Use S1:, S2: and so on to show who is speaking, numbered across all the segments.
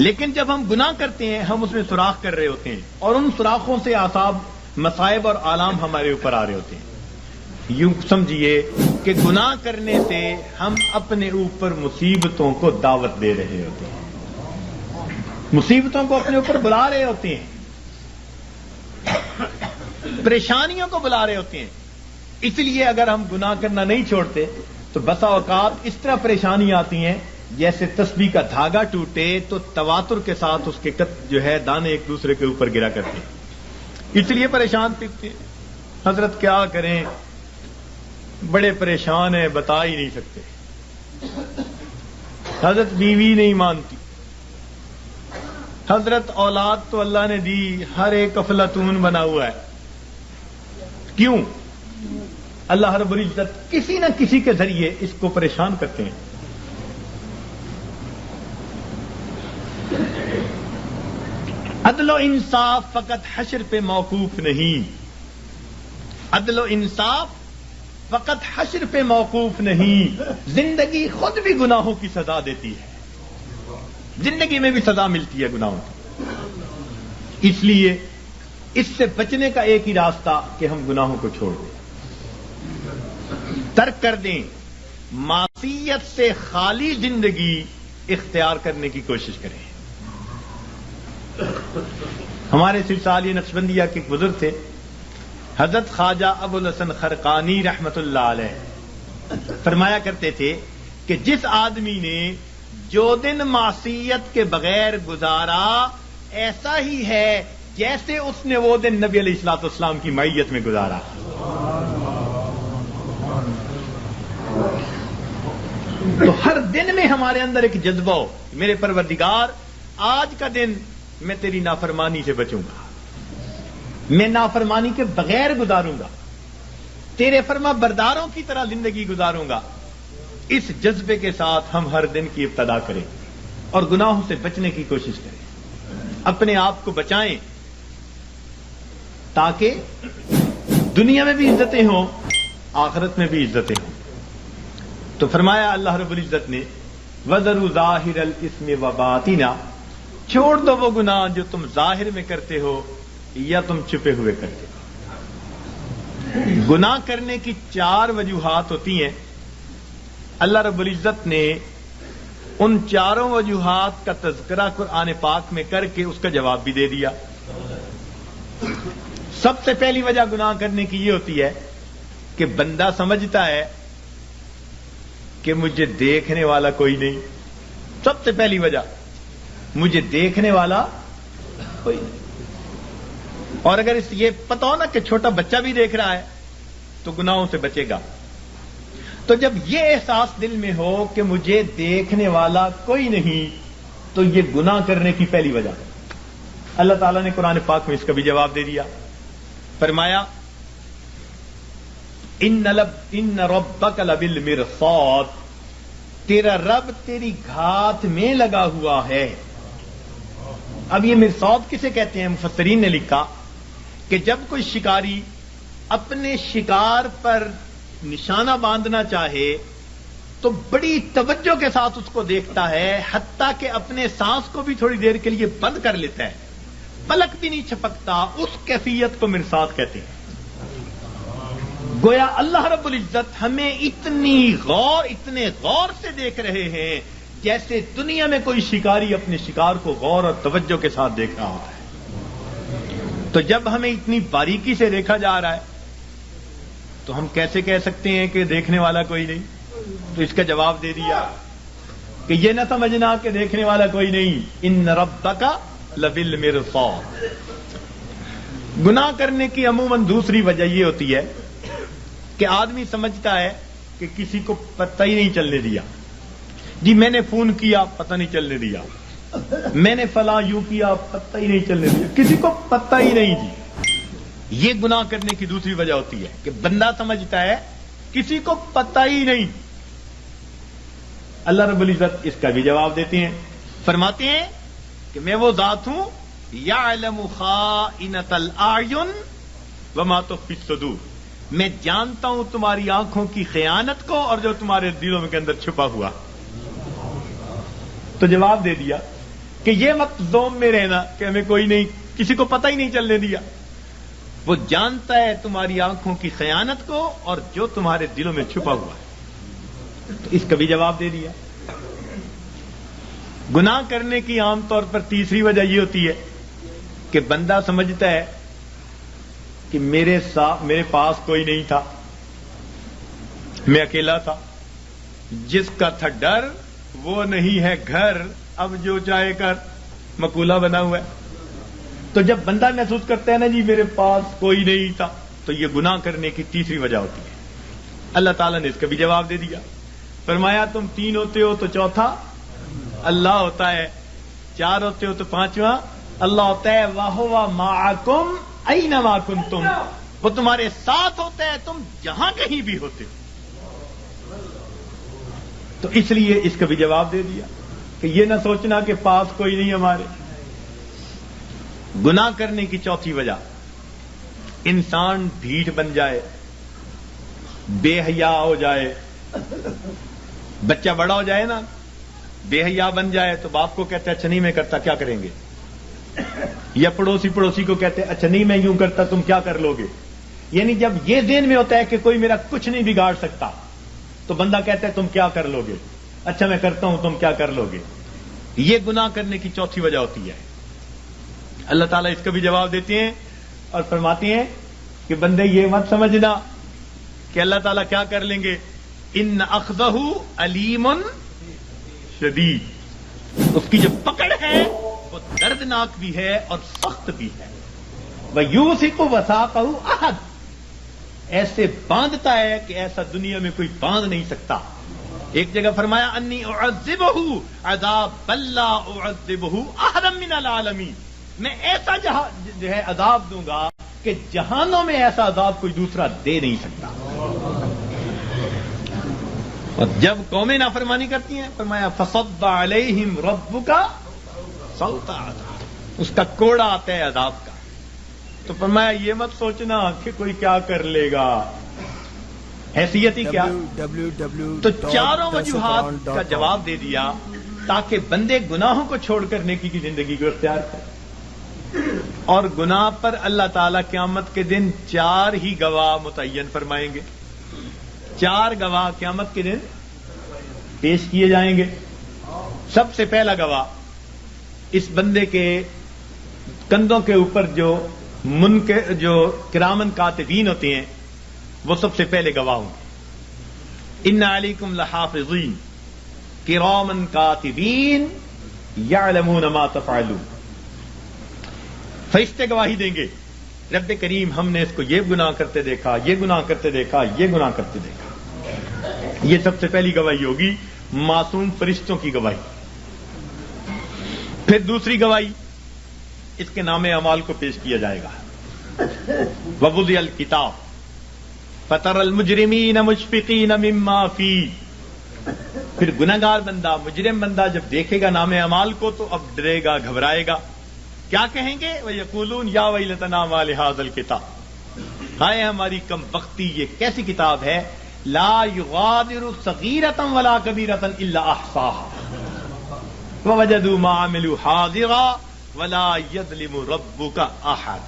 S1: لیکن جب ہم گناہ کرتے ہیں ہم اس میں سوراخ کر رہے ہوتے ہیں اور ان سوراخوں سے آثاب مصائب اور آلام ہمارے اوپر آ رہے ہوتے ہیں. یوں سمجھیے کہ گناہ کرنے سے ہم اپنے اوپر مصیبتوں کو دعوت دے رہے ہوتے ہیں, مصیبتوں کو اپنے اوپر بلا رہے ہوتے ہیں, پریشانیوں کو بلا رہے ہوتے ہیں. اس لیے اگر ہم گناہ کرنا نہیں چھوڑتے تو بسا اوقات اس طرح پریشانی آتی ہیں جیسے تسبیح کا دھاگا ٹوٹے تو تواتر کے ساتھ اس کے جو ہے دانے ایک دوسرے کے اوپر گرا کرتے ہیں. اس لیے پریشان پھرتے ہیں. حضرت کیا کریں, بڑے پریشان ہیں, بتا ہی نہیں سکتے. حضرت بیوی نہیں مانتی, حضرت اولاد تو اللہ نے دی, ہر ایک افلاطون بنا ہوا ہے. کیوں؟ اللہ رب العزت کسی نہ کسی کے ذریعے اس کو پریشان کرتے ہیں. عدل و انصاف فقط حشر پہ موقوف نہیں, عدل و انصاف فقط حشر پہ موقوف نہیں, زندگی خود بھی گناہوں کی سزا دیتی ہے, زندگی میں بھی سزا ملتی ہے گناہوں کی. اس لیے اس سے بچنے کا ایک ہی راستہ کہ ہم گناہوں کو چھوڑ دیں, ترک کر دیں, معصیت سے خالی زندگی اختیار کرنے کی کوشش کریں. ہمارے سلسلہ نقشبندیہ کے ایک بزرگ تھے حضرت خواجہ ابو الحسن خرقانی رحمت اللہ علیہ, فرمایا کرتے تھے کہ جس آدمی نے جو دن معصیت کے بغیر گزارا ایسا ہی ہے جیسے اس نے وہ دن نبی علیہ الصلوۃ والسلام کی معیت میں گزارا. تو ہر دن میں ہمارے اندر ایک جذبہ ہو, میرے پروردگار آج کا دن میں تیری نافرمانی سے بچوں گا, میں نافرمانی کے بغیر گزاروں گا, تیرے فرما برداروں کی طرح زندگی گزاروں گا. اس جذبے کے ساتھ ہم ہر دن کی ابتدا کریں اور گناہوں سے بچنے کی کوشش کریں, اپنے آپ کو بچائیں تاکہ دنیا میں بھی عزتیں ہوں, آخرت میں بھی عزتیں ہوں. تو فرمایا اللہ رب العزت نے وَذَرُوا ظَاهِرَ الْإِثْمِ وَبَاطِنَهُ, چھوڑ دو وہ گناہ جو تم ظاہر میں کرتے ہو یا تم چھپے ہوئے کرتے ہو. گناہ کرنے کی 4 وجوہات ہوتی ہیں. اللہ رب العزت نے ان 4 وجوہات کا تذکرہ قرآن پاک میں کر کے اس کا جواب بھی دے دیا. سب سے پہلی وجہ گناہ کرنے کی یہ ہوتی ہے کہ بندہ سمجھتا ہے کہ مجھے دیکھنے والا کوئی نہیں. سب سے پہلی وجہ مجھے دیکھنے والا کوئی نہیں. اور اگر اس یہ پتہ ہو نا کہ چھوٹا بچہ بھی دیکھ رہا ہے تو گناہوں سے بچے گا. تو جب یہ احساس دل میں ہو کہ مجھے دیکھنے والا کوئی نہیں تو یہ گناہ کرنے کی پہلی وجہ. اللہ تعالیٰ نے قرآن پاک میں اس کا بھی جواب دے دیا. فرمایا ان ربک لبالمرصاد, تیرا رب تیری گھات میں لگا ہوا ہے. اب یہ مرصاد کسے کہتے ہیں؟ مفسرین نے لکھا کہ جب کوئی شکاری اپنے شکار پر نشانہ باندھنا چاہے تو بڑی توجہ کے ساتھ اس کو دیکھتا ہے, حتیٰ کہ اپنے سانس کو بھی تھوڑی دیر کے لیے بند کر لیتا ہے, پلک بھی نہیں چھپکتا. اس کیفیت کو مرصاد کہتے ہیں. گویا اللہ رب العزت ہمیں اتنے غور سے دیکھ رہے ہیں جیسے دنیا میں کوئی شکاری اپنے شکار کو غور اور توجہ کے ساتھ دیکھ رہا ہوتا ہے. تو جب ہمیں اتنی باریکی سے دیکھا جا رہا ہے تو ہم کیسے کہہ سکتے ہیں کہ دیکھنے والا کوئی نہیں؟ تو اس کا جواب دے دیا کہ یہ نہ سمجھنا کہ دیکھنے والا کوئی نہیں. ان ربک لبالمرصاد. گناہ کرنے کی عموماً دوسری وجہ یہ ہوتی ہے کہ آدمی سمجھتا ہے کہ کسی کو پتہ ہی نہیں چلنے دیا. جی میں نے فون کیا, پتہ نہیں چلنے دیا. میں نے فلاں یوں کیا, پتہ ہی نہیں چلنے دیا. کسی کو پتہ ہی نہیں. جی یہ گناہ کرنے کی دوسری وجہ ہوتی ہے کہ بندہ سمجھتا ہے کسی کو پتہ ہی نہیں. اللہ رب العزت اس کا بھی جواب دیتے ہیں, فرماتے ہیں کہ میں وہ ذات ہوں یعلم خائنۃ الاعین وما تخفی الصدور. میں جانتا ہوں تمہاری آنکھوں کی خیانت کو اور جو تمہارے دلوں کے اندر چھپا ہوا. تو جواب دے دیا کہ یہ مت زوم میں رہنا کہ ہمیں کوئی نہیں، کسی کو پتہ ہی نہیں چلنے دیا. وہ جانتا ہے تمہاری آنکھوں کی خیانت کو اور جو تمہارے دلوں میں چھپا ہوا ہے. تو اس کا بھی جواب دے دیا. گناہ کرنے کی عام طور پر تیسری وجہ یہ ہوتی ہے کہ بندہ سمجھتا ہے کہ میرے پاس کوئی نہیں تھا، میں اکیلا تھا، جس کا تھا ڈر وہ نہیں ہے گھر، اب جو چاہے کر، مقولہ بنا ہوا ہے. تو جب بندہ محسوس کرتا ہے نا جی میرے پاس کوئی نہیں تھا، تو یہ گناہ کرنے کی تیسری وجہ ہوتی ہے. اللہ تعالیٰ نے اس کا بھی جواب دے دیا. فرمایا تم 3 ہوتے ہو تو چوتھا اللہ ہوتا ہے، 4 ہوتے ہو تو 5واں اللہ ہوتا ہے. وَهُوَ مَعَكُمْ أَيْنَمَا كُنْتُمْ، وہ تمہارے ساتھ ہوتا ہے تم جہاں کہیں بھی ہوتے ہو. تو اس لیے اس کا بھی جواب دے دیا کہ یہ نہ سوچنا کہ پاس کوئی نہیں ہمارے. گناہ کرنے کی چوتھی وجہ، انسان ڈھیٹ بن جائے، بے حیا ہو جائے. بچہ بڑا ہو جائے نا، بے حیا بن جائے تو باپ کو کہتا ہے اچھا نہیں میں کرتا، کیا کریں گے؟ یا پڑوسی کو کہتے ہیں اچھا نہیں میں یوں کرتا، تم کیا کر لو گے؟ یعنی جب یہ ذہن میں ہوتا ہے کہ کوئی میرا کچھ نہیں بگاڑ سکتا تو بندہ کہتا ہے تم کیا کر لو گے؟ اچھا میں کرتا ہوں، تم کیا کر لو گے؟ یہ گناہ کرنے کی چوتھی وجہ ہوتی ہے. اللہ تعالیٰ اس کا بھی جواب دیتے ہیں اور فرماتے ہیں کہ بندے یہ مت سمجھنا کہ اللہ تعالیٰ کیا کر لیں گے. ان اخذہ علیم شدید، اس کی جو پکڑ ہے وہ دردناک بھی ہے اور سخت بھی ہے. وَيُوثِقُ وَثَاقَهُ أَحَدٌ، ایسے باندھتا ہے کہ ایسا دنیا میں کوئی باندھ نہیں سکتا. ایک جگہ فرمایا انی اعذبہ عذاب لا اعذبہ احدا من العالمین، میں ایسا جو ہے عذاب دوں گا کہ جہانوں میں ایسا عذاب کوئی دوسرا دے نہیں سکتا. اور جب قومیں نافرمانی کرتی ہیں فرمایا فصب علیہم ربک صوت عذاب، اس کا کوڑا آتا ہے عذاب کا. تو فرمایا یہ مت سوچنا کہ کوئی کیا کر لے گا، حیثیت ہی کیا. تو چاروں وجوہات کا جواب دے دیا تاکہ بندے گناہوں کو چھوڑ کر نیکی کی زندگی کو اختیار کریں. اور گناہ پر اللہ تعالیٰ قیامت کے دن 4 ہی گواہ متعین فرمائیں گے. 4 گواہ قیامت کے دن پیش کیے جائیں گے. سب سے پہلا گواہ اس بندے کے کندھوں کے اوپر جو کرامن کاتبین ہوتے ہیں وہ سب سے پہلے گواہ ہوں گے. ان علیکم لحافظین کرامن کاتبین یعلمون ما تفعلون. فرشتے گواہی دیں گے رب کریم ہم نے اس کو یہ گناہ کرتے دیکھا، یہ گناہ کرتے دیکھا، یہ گناہ کرتے دیکھا. یہ سب سے پہلی گواہی ہوگی، معصوم فرشتوں کی گواہی. پھر دوسری گواہی اس کے نام اعمال کو پیش کیا جائے گا. ووضع الکتاب فتری المجرمین مشفقین مما فیہ. پھر گنہگار بندہ، مجرم بندہ جب دیکھے گا نام اعمال کو تو اب ڈرے گا، گھبرائے گا. کیا کہیں گے؟ وَيَقُولُونَ يَا وَيْلَتَنَا مَا لِهَٰذَا الْكِتَابِ، ہائے ہماری کم بختی، یہ کیسی کتاب ہے. لا يغادر صغیرة ولا کبیرة الا احصاها ووجدوا ما عملوا حاضرا ولا يظلم ربك احد.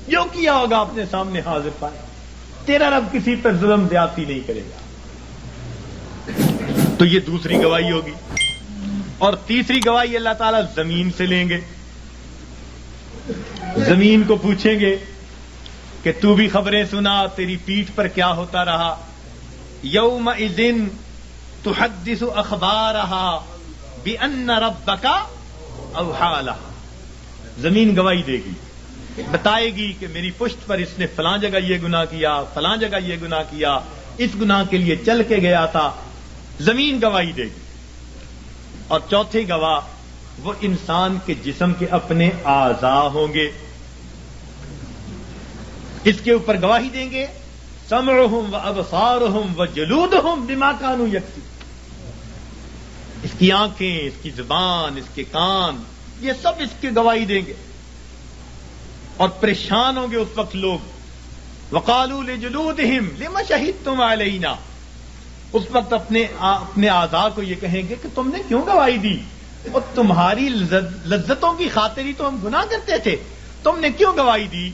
S1: جو کیا ہوگا اپنے سامنے حاضر پائے، تیرا رب کسی پر ظلم زیادتی نہیں کرے گا. تو یہ دوسری گواہی ہوگی. اور تیسری گواہی اللہ تعالیٰ زمین سے لیں گے. زمین کو پوچھیں گے کہ تو بھی خبریں سنا، تیری پیٹھ پر کیا ہوتا رہا. یومئذ تحدث اخبارها بان ربک اوحی لها. زمین گواہی دے گی، بتائے گی کہ میری پشت پر اس نے فلاں جگہ یہ گناہ کیا، فلاں جگہ یہ گناہ کیا، اس گناہ کے لیے چل کے گیا تھا. زمین گواہی دے گی. اور چوتھے گواہ وہ انسان کے جسم کے اپنے اعضاء ہوں گے. اس کے اوپر گواہی دیں گے سمعهم وابصارهم وجلودهم بما كانوا يكسبون. اس کی آنکھیں، اس کی زبان، اس کے کان، یہ سب اس کی گواہی دیں گے. اور پریشان ہوں گے اس وقت لوگ. وقالوا لجلودهم لما شهدتم علينا. اس وقت اپنے اعضاء کو یہ کہیں گے کہ تم نے کیوں گواہی دی؟ اور تمہاری لذتوں کی خاطر ہی تو ہم گناہ کرتے تھے، تم نے کیوں گواہی دی؟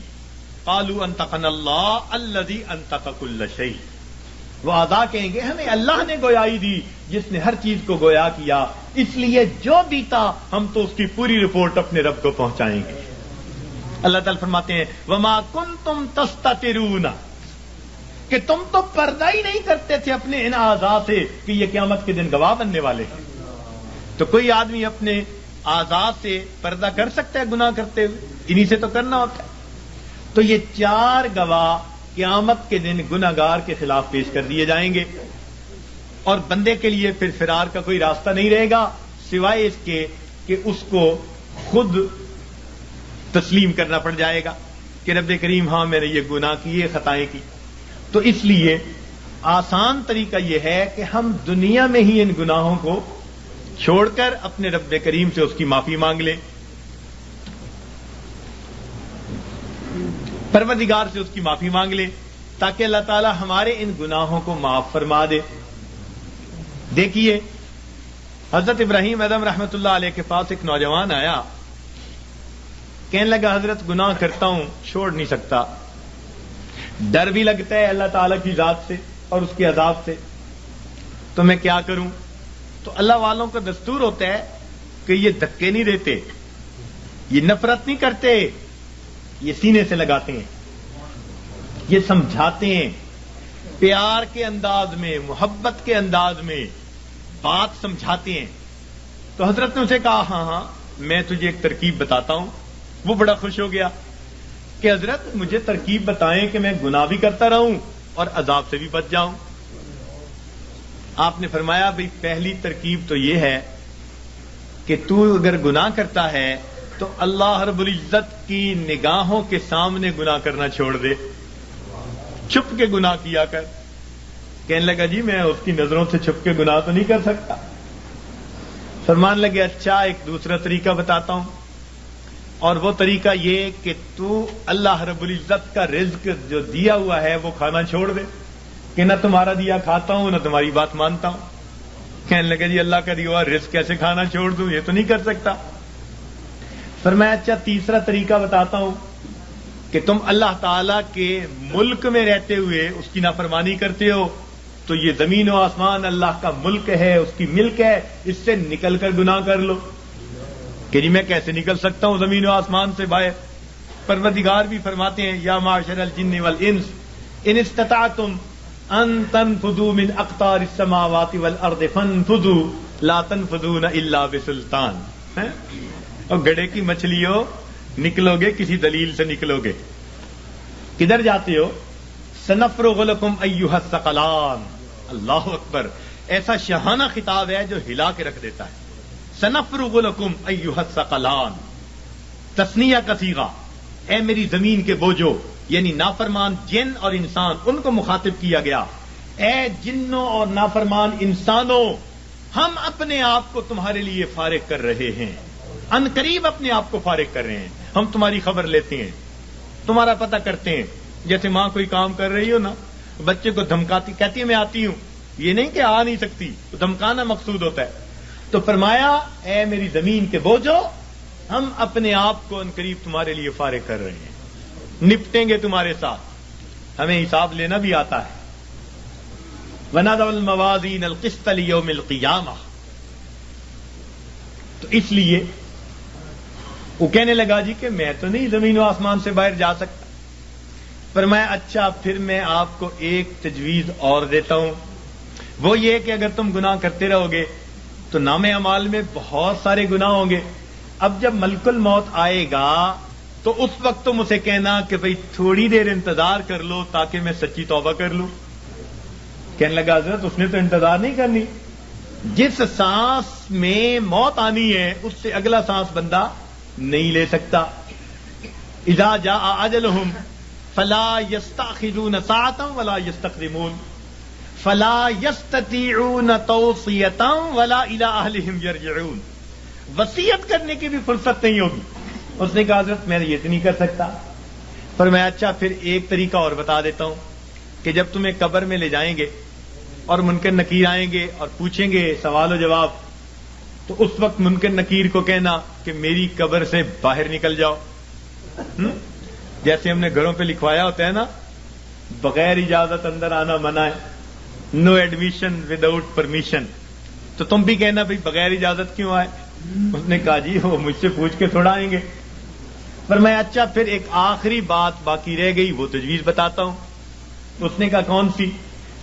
S1: قالوا انطقنا اللہ الذی انطق کل شیء، وہ اعضاء کہیں گے ہمیں اللہ نے گویائی دی جس نے ہر چیز کو گویا کیا، اس لیے جو بیتا ہم تو اس کی پوری رپورٹ اپنے رب کو پہنچائیں گے۔ اللہ تعالیٰ فرماتے ہیں وما کنتم تستترون، کہ تم تو پردہ ہی نہیں کرتے تھے اپنے ان اعضاء سے کہ یہ قیامت کے دن گواہ بننے والے ہیں۔ تو کوئی آدمی اپنے اعضاء سے پردہ کر سکتا ہے گناہ کرتے ہوئے؟ انہی سے تو کرنا ہوتا ہے۔ تو یہ 4 گواہ قیامت کے دن گناہگار کے خلاف پیش کر دیے جائیں گے، اور بندے کے لیے پھر فرار کا کوئی راستہ نہیں رہے گا سوائے اس کے کہ اس کو خود تسلیم کرنا پڑ جائے گا کہ رب کریم ہاں میں نے یہ گناہ کیے، خطائیں کی۔ تو اس لیے آسان طریقہ یہ ہے کہ ہم دنیا میں ہی ان گناہوں کو چھوڑ کر اپنے رب کریم سے اس کی معافی مانگ لیں، پروردگار سے اس کی معافی مانگ لیں، تاکہ اللہ تعالی ہمارے ان گناہوں کو معاف فرما دے۔ دیکھیے حضرت ابراہیم اعظم رحمۃ اللہ علیہ کے پاس ایک نوجوان آیا، کہنے لگا حضرت گناہ کرتا ہوں، چھوڑ نہیں سکتا، ڈر بھی لگتا ہے اللہ تعالی کی ذات سے اور اس کے عذاب سے، تو میں کیا کروں؟ تو اللہ والوں کا دستور ہوتا ہے کہ یہ دھکے نہیں دیتے، یہ نفرت نہیں کرتے، یہ سینے سے لگاتے ہیں، یہ سمجھاتے ہیں، پیار کے انداز میں، محبت کے انداز میں بات سمجھاتے ہیں۔ تو حضرت نے اسے کہا ہاں ہاں میں تجھے ایک ترکیب بتاتا ہوں۔ وہ بڑا خوش ہو گیا کہ حضرت مجھے ترکیب بتائیں کہ میں گناہ بھی کرتا رہوں اور عذاب سے بھی بچ جاؤں۔ آپ نے فرمایا بھئی پہلی ترکیب تو یہ ہے کہ تو اگر گناہ کرتا ہے تو اللہ رب العزت کی نگاہوں کے سامنے گناہ کرنا چھوڑ دے، چھپ کے گناہ کیا کر۔ کہنے لگا جی میں اس کی نظروں سے چھپ کے گناہ تو نہیں کر سکتا۔ فرمان لگے اچھا ایک دوسرا طریقہ بتاتا ہوں، اور وہ طریقہ یہ کہ تو اللہ رب العزت کا رزق جو دیا ہوا ہے وہ کھانا چھوڑ دے، کہ نہ تمہارا دیا کھاتا ہوں نہ تمہاری بات مانتا ہوں۔ کہنے لگے جی اللہ کا دیا ہوا رزق کیسے کھانا چھوڑ دوں، یہ تو نہیں کر سکتا۔ فرمایا اچھا تیسرا طریقہ بتاتا ہوں کہ تم اللہ تعالی کے ملک میں رہتے ہوئے اس کی نافرمانی کرتے ہو، تو یہ زمین و آسمان اللہ کا ملک ہے، اس کی ملک ہے، اس سے نکل کر گناہ کر لو۔ کہ جی میں کیسے نکل سکتا ہوں زمین و آسمان سے باہر؟ پروردگار بھی فرماتے ہیں یا معاشر الجن والانس ان استطعتم ان تنفذوا من اقطار السماوات والارض فانفذوا لا تنفذون الا بسلطان۔ اور گڑھے کی مچھلی ہو، نکلو گے کسی دلیل سے نکلو گے۔ کدھر جاتے ہو؟ سنفرغ لکم ایھا الثقلان۔ اللہ اکبر، ایسا شاہانہ خطاب ہے جو ہلا کے رکھ دیتا ہے۔ سنفرغ لکم ایھا الثقلان، تثنیہ کا صیغہ، اے میری زمین کے بوجھو، یعنی نافرمان جن اور انسان، ان کو مخاطب کیا گیا۔ اے جنوں اور نافرمان انسانوں، ہم اپنے آپ کو تمہارے لیے فارغ کر رہے ہیں، ان قریب اپنے آپ کو فارغ کر رہے ہیں۔ ہم تمہاری خبر لیتے ہیں، تمہارا پتہ کرتے ہیں۔ جیسے ماں کوئی کام کر رہی ہو نا، بچے کو دھمکاتی، کہتی ہے میں آتی ہوں، یہ نہیں کہ آ نہیں سکتی، دھمکانا مقصود ہوتا ہے۔ تو فرمایا اے میری زمین کے بوجھو، ہم اپنے آپ کو ان قریب تمہارے لیے فارغ کر رہے ہیں، نپٹیں گے تمہارے ساتھ، ہمیں حساب لینا بھی آتا ہے۔ وَنَضَعُ الْمَوَازِينَ الْقِسْطَ لِيَوْمِ الْقِيَامَةِ۔ تو اس لیے وہ کہنے لگا جی کہ میں تو نہیں زمین و آسمان سے باہر جا سکتا۔ فرمایا اچھا پھر میں آپ کو ایک تجویز اور دیتا ہوں، وہ یہ کہ اگر تم گناہ کرتے رہو گے تو نام اعمال میں بہت سارے گناہ ہوں گے۔ اب جب ملک الموت آئے گا تو اس وقت تم اسے کہنا کہ بھئی تھوڑی دیر انتظار کر لو تاکہ میں سچی توبہ کر لوں۔ کہنے لگا حضرت اس نے تو انتظار نہیں کرنی، جس سانس میں موت آنی ہے اس سے اگلا سانس بندہ نہیں لے سکتا۔ اذا جاء اجلہم فلا يستأخرون ساعة ولا يستقدمون فلا يستطيعون توصية ولا إلى أهلهم يرجعون۔ وصیت کرنے کی بھی فرصت نہیں ہوگی۔ اس نے کہا حضرت میں یہ تو نہیں کر سکتا۔ فرمایا اچھا پھر ایک طریقہ اور بتا دیتا ہوں کہ جب تمہیں قبر میں لے جائیں گے اور منکر نکیر آئیں گے اور پوچھیں گے سوال و جواب تو اس وقت منکر نکیر کو کہنا کہ میری قبر سے باہر نکل جاؤ. جیسے ہم نے گھروں پہ لکھوایا ہوتا ہے نا, بغیر اجازت اندر آنا منع ہے, نو ایڈمیشن وداؤٹ پرمیشن. تو تم بھی کہنا بھائی بغیر اجازت کیوں آئے؟ اس نے کہا جی وہ مجھ سے پوچھ کے تھوڑا آئیں گے. پر میں اچھا پھر ایک آخری بات باقی رہ گئی, وہ تجویز بتاتا ہوں. اس نے کہا کون سی؟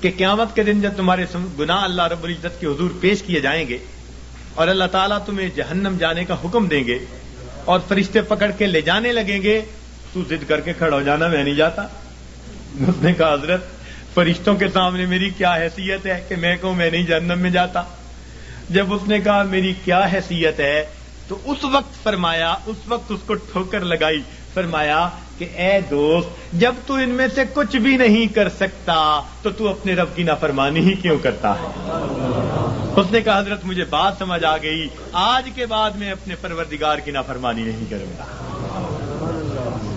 S1: کہ قیامت کے دن جب تمہارے گناہ اللہ رب العزت کے حضور پیش کیے جائیں گے اور اللہ تعالیٰ تمہیں جہنم جانے کا حکم دیں گے اور فرشتے پکڑ کے لے جانے لگیں گے, تو ضد کر کے کھڑا ہو جانا, میں نہیں جاتا. اس نے کہا حضرت فرشتوں کے سامنے میری کیا حیثیت ہے کہ میں کہوں میں نہیں جہنم میں جاتا. جب اس نے کہا میری کیا حیثیت ہے, تو اس وقت فرمایا, اس وقت اس کو ٹھوکر لگائی, فرمایا کہ اے دوست جب تو ان میں سے کچھ بھی نہیں کر سکتا تو اپنے رب کی نافرمانی ہی کیوں کرتا ہے؟ اس نے کہا حضرت مجھے بات سمجھ آ گئی, آج کے بعد میں اپنے پروردگار کی نافرمانی نہیں کروں گا.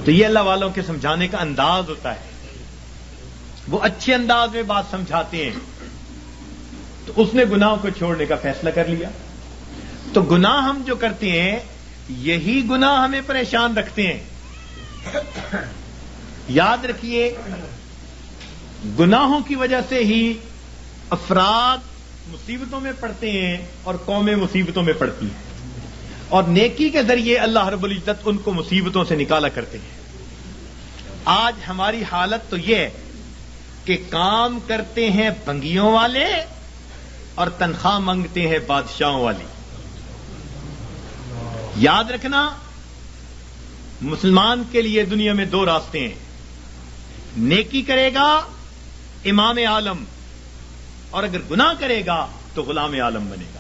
S1: تو یہ اللہ والوں کے سمجھانے کا انداز ہوتا ہے, وہ اچھے انداز میں بات سمجھاتے ہیں. تو اس نے گناہوں کو چھوڑنے کا فیصلہ کر لیا. تو گناہ ہم جو کرتے ہیں یہی گناہ ہمیں پریشان رکھتے ہیں. یاد رکھیے گناہوں کی وجہ سے ہی افراد مصیبتوں میں پڑتے ہیں اور قومیں مصیبتوں میں پڑتی ہیں, اور نیکی کے ذریعے اللہ رب العزت ان کو مصیبتوں سے نکالا کرتے ہیں. آج ہماری حالت تو یہ ہے کہ کام کرتے ہیں بنگیوں والے اور تنخواہ مانگتے ہیں بادشاہوں والی. یاد رکھنا مسلمان کے لیے دنیا میں دو راستے ہیں, نیکی کرے گا امام عالم, اور اگر گناہ کرے گا تو غلام عالم بنے گا.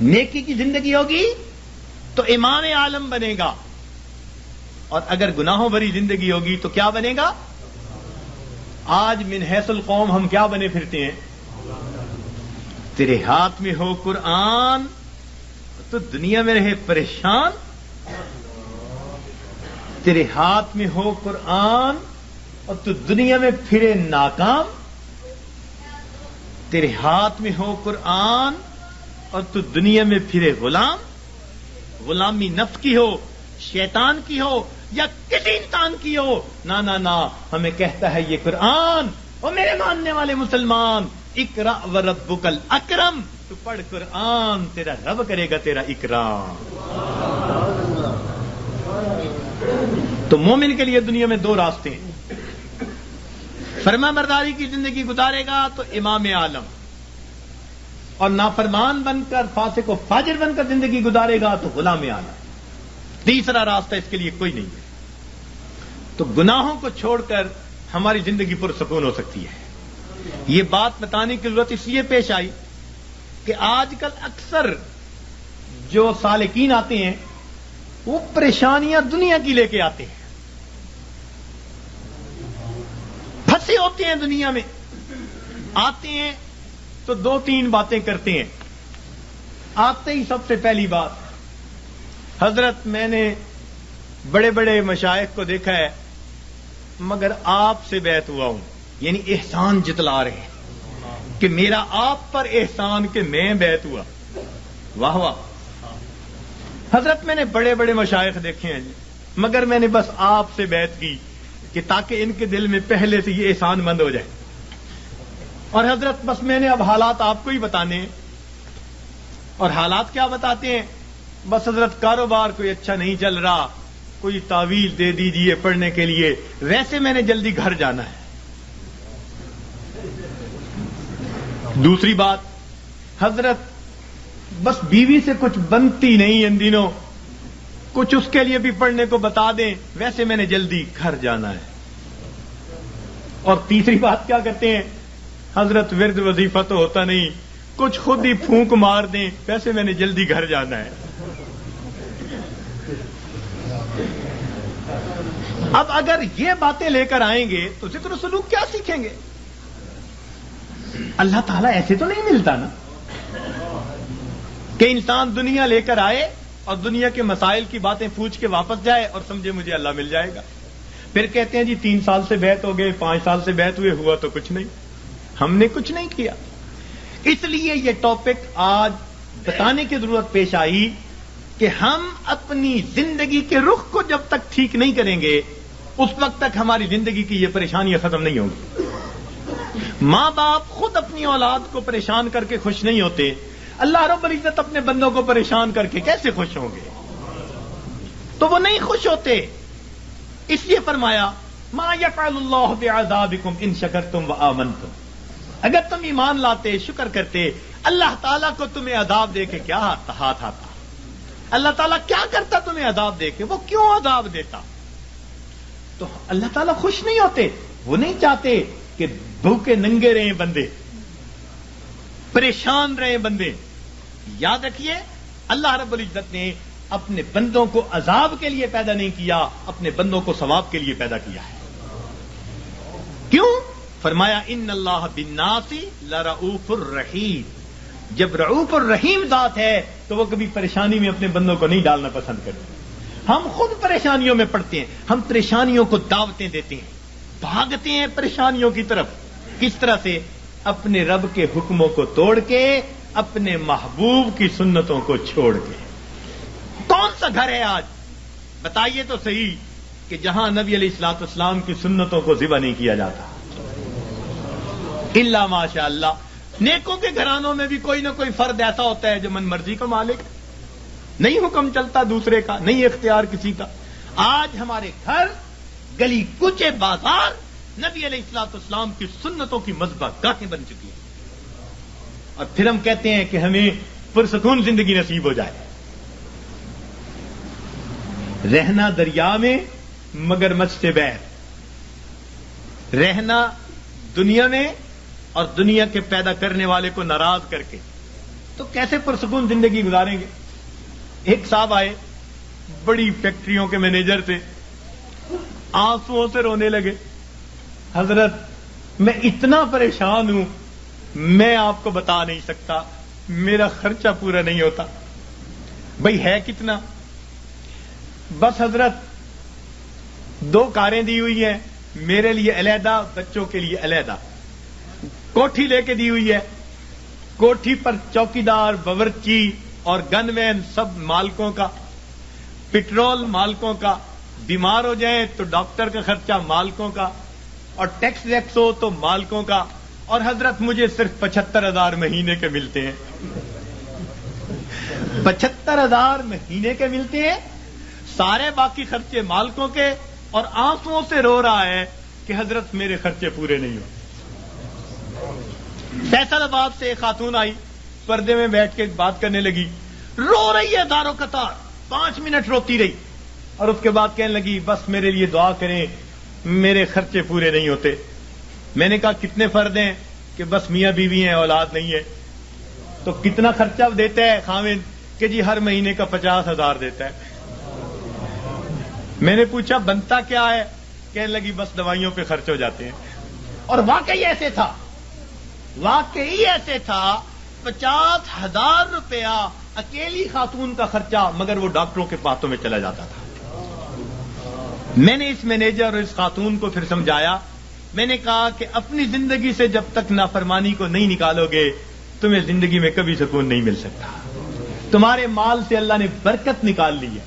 S1: نیکی کی زندگی ہوگی تو امام عالم بنے گا, اور اگر گناہوں بھری زندگی ہوگی تو کیا بنے گا؟ آج من حیث القوم ہم کیا بنے پھرتے ہیں؟ تیرے ہاتھ میں ہو قرآن تو دنیا میں رہے پریشان, تیرے ہاتھ میں ہو قرآن اور تو دنیا میں پھرے ناکام, تیرے ہاتھ میں ہو قرآن اور تو دنیا میں پھرے غلام. غلامی نفس کی ہو, شیطان کی ہو یا کسی انسان کی ہو, نہ ہمیں کہتا ہے یہ قرآن, اور میرے ماننے والے مسلمان اقرا وربک الاکرم, تو پڑھ قرآن تیرا رب کرے گا تیرا اکرام. تو مومن کے لیے دنیا میں دو راستے ہیں, فرما برداری کی زندگی گزارے گا تو امام عالم, اور نافرمان بن کر فاسق و فاجر بن کر زندگی گزارے گا تو غلام عالم. تیسرا راستہ اس کے لیے کوئی نہیں ہے. تو گناہوں کو چھوڑ کر ہماری زندگی پرسکون ہو سکتی ہے. یہ بات بتانے کی ضرورت اس لیے پیش آئی کہ آج کل اکثر جو سالکین آتے ہیں وہ پریشانیاں دنیا کی لے کے آتے ہیں, پھنسے ہوتے ہیں دنیا میں, آتے ہیں تو دو تین باتیں کرتے ہیں. آتے ہی سب سے پہلی بات, حضرت میں نے بڑے بڑے مشائخ کو دیکھا ہے مگر آپ سے بیعت ہوا ہوں, یعنی احسان جتلا رہے ہیں کہ میرا آپ پر احسان کہ میں بیعت ہوا. واہ واہ. حضرت میں نے بڑے بڑے مشائخ دیکھے ہیں مگر میں نے بس آپ سے بیعت کی کہ تاکہ ان کے دل میں پہلے سے یہ احسان مند ہو جائے. اور حضرت بس میں نے اب حالات آپ کو ہی بتانے ہیں. اور حالات کیا بتاتے ہیں؟ بس حضرت کاروبار کوئی اچھا نہیں چل رہا, کوئی تعویذ دے دیجئے پڑھنے کے لیے, ویسے میں نے جلدی گھر جانا ہے. دوسری بات, حضرت بس بیوی سے کچھ بنتی نہیں ان دنوں, کچھ اس کے لیے بھی پڑھنے کو بتا دیں, ویسے میں نے جلدی گھر جانا ہے. اور تیسری بات کیا کرتے ہیں؟ حضرت ورد وظیفہ تو ہوتا نہیں, کچھ خود ہی پھونک مار دیں, ویسے میں نے جلدی گھر جانا ہے. اب اگر یہ باتیں لے کر آئیں گے تو ذکر و سلوک کیا سیکھیں گے؟ اللہ تعالیٰ ایسے تو نہیں ملتا نا کہ انسان دنیا لے کر آئے اور دنیا کے مسائل کی باتیں پوچھ کے واپس جائے اور سمجھے مجھے اللہ مل جائے گا. پھر کہتے ہیں جی 3 سال سے بیعت ہو گئے, 5 سال سے بیعت ہوئے, ہوا تو کچھ نہیں, ہم نے کچھ نہیں کیا. اس لیے یہ ٹاپک آج بتانے کی ضرورت پیش آئی کہ ہم اپنی زندگی کے رخ کو جب تک ٹھیک نہیں کریں گے اس وقت تک ہماری زندگی کی یہ پریشانیاں ختم نہیں ہوں گی. ماں باپ خود اپنی اولاد کو پریشان کر کے خوش نہیں ہوتے, اللہ رب العزت اپنے بندوں کو پریشان کر کے کیسے خوش ہوں گے؟ تو وہ نہیں خوش ہوتے. اس لیے فرمایا ما یفعل اللہ بعذابکم ان شکرتم وآمنتم. اگر تم ایمان لاتے, شکر کرتے, اللہ تعالیٰ کو تمہیں عذاب دے کے کیا ہاتھ آتا؟ اللہ تعالیٰ کیا کرتا تمہیں عذاب دے کے؟ وہ کیوں عذاب دیتا؟ تو اللہ تعالیٰ خوش نہیں ہوتے, وہ نہیں چاہتے کہ بھوکے ننگے رہیں بندے, پریشان رہیں بندے. یاد رکھیے اللہ رب العزت نے اپنے بندوں کو عذاب کے لیے پیدا نہیں کیا, اپنے بندوں کو ثواب کے لیے پیدا کیا ہے. کیوں؟ فرمایا ان اللہ بالناس لرؤوف الرحیم. جب رؤوف الرحیم ذات ہے تو وہ کبھی پریشانی میں اپنے بندوں کو نہیں ڈالنا پسند کرتے. ہم خود پریشانیوں میں پڑتے ہیں, ہم پریشانیوں کو دعوتیں دیتے ہیں, بھاگتے ہیں پریشانیوں کی طرف. کس طرح سے؟ اپنے رب کے حکموں کو توڑ کے, اپنے محبوب کی سنتوں کو چھوڑ کے. کون سا گھر ہے آج بتائیے تو صحیح کہ جہاں نبی علیہ الصلوۃ والسلام کی سنتوں کو ذبح نہیں کیا جاتا؟ الا ماشاء اللہ. نیکوں کے گھرانوں میں بھی کوئی نہ کوئی فرد ایسا ہوتا ہے جو من مرضی کا مالک, نہیں حکم چلتا دوسرے کا, نہیں اختیار کسی کا. آج ہمارے گھر, گلی کوچے, بازار نبی علیہ الصلوۃ والسلام کی سنتوں کی مذبح گاہیں بن چکی ہیں. اور پھر ہم کہتے ہیں کہ ہمیں پرسکون زندگی نصیب ہو جائے. رہنا دریا میں مگر مجھ سے بیر, رہنا دنیا میں اور دنیا کے پیدا کرنے والے کو ناراض کر کے, تو کیسے پرسکون زندگی گزاریں گے؟ ایک صاحب آئے, بڑی فیکٹریوں کے مینیجر تھے, آنسوؤں سے رونے لگے. حضرت میں اتنا پریشان ہوں, میں آپ کو بتا نہیں سکتا, میرا خرچہ پورا نہیں ہوتا. بھئی ہے کتنا؟ بس حضرت 2 کاریں دی ہوئی ہیں, میرے لیے علیحدہ, بچوں کے لیے علیحدہ. کوٹھی لے کے دی ہوئی ہے, کوٹھی پر چوکیدار, باورچی اور گن مین سب مالکوں کا, پٹرول مالکوں کا, بیمار ہو جائیں تو ڈاکٹر کا خرچہ مالکوں کا, اور ٹیکس ویکس ہو تو مالکوں کا. اور حضرت مجھے صرف 75,000 مہینے کے ملتے ہیں. 75,000 مہینے کے ملتے ہیں, سارے باقی خرچے مالکوں کے, اور آنسوؤں سے رو رہا ہے کہ حضرت میرے خرچے پورے نہیں ہو. فیصل آباد سے ایک خاتون آئی, پردے میں بیٹھ کے بات کرنے لگی, رو رہی ہے دارو قطار, 5 منٹ روتی رہی, اور اس کے بعد کہنے لگی بس میرے لیے دعا کریں, میرے خرچے پورے نہیں ہوتے. میں نے کہا کتنے فرد ہیں؟ کہ بس میاں بیوی ہیں, اولاد نہیں ہے. تو کتنا خرچہ دیتا ہے خاوند؟ کہ جی ہر مہینے کا 50,000 دیتا ہے. میں نے پوچھا بنتا کیا ہے؟ کہنے لگی بس دوائیوں پہ خرچ ہو جاتے ہیں. اور واقعی ایسے تھا, واقعی ایسے تھا. 50,000 روپیہ اکیلی خاتون کا خرچہ, مگر وہ ڈاکٹروں کے پاتوں میں چلا جاتا تھا. میں نے اس مینیجر اور اس خاتون کو پھر سمجھایا. میں نے کہا کہ اپنی زندگی سے جب تک نافرمانی کو نہیں نکالو گے تمہیں زندگی میں کبھی سکون نہیں مل سکتا. تمہارے مال سے اللہ نے برکت نکال لی ہے.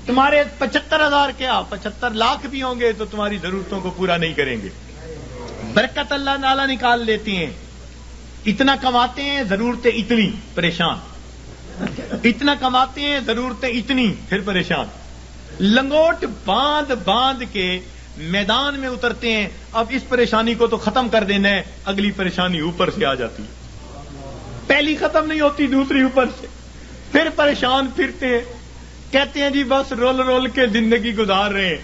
S1: تمہارے 75,000 کیا 75 لاکھ بھی ہوں گے تو تمہاری ضرورتوں کو پورا نہیں کریں گے. برکت اللہ تعالیٰ نکال لیتے ہیں. اتنا کماتے ہیں ضرورتیں اتنی, پریشان. اتنا کماتے ہیں ضرورتیں اتنی, پھر پریشان. لنگوٹ باندھ باندھ کے میدان میں اترتے ہیں. اب اس پریشانی کو تو ختم کر دینا ہے, اگلی پریشانی اوپر سے آ جاتی ہے. پہلی ختم نہیں ہوتی, دوسری اوپر سے, پھر پریشان پھرتے ہیں. کہتے ہیں جی بس رول رول کے زندگی گزار رہے ہیں.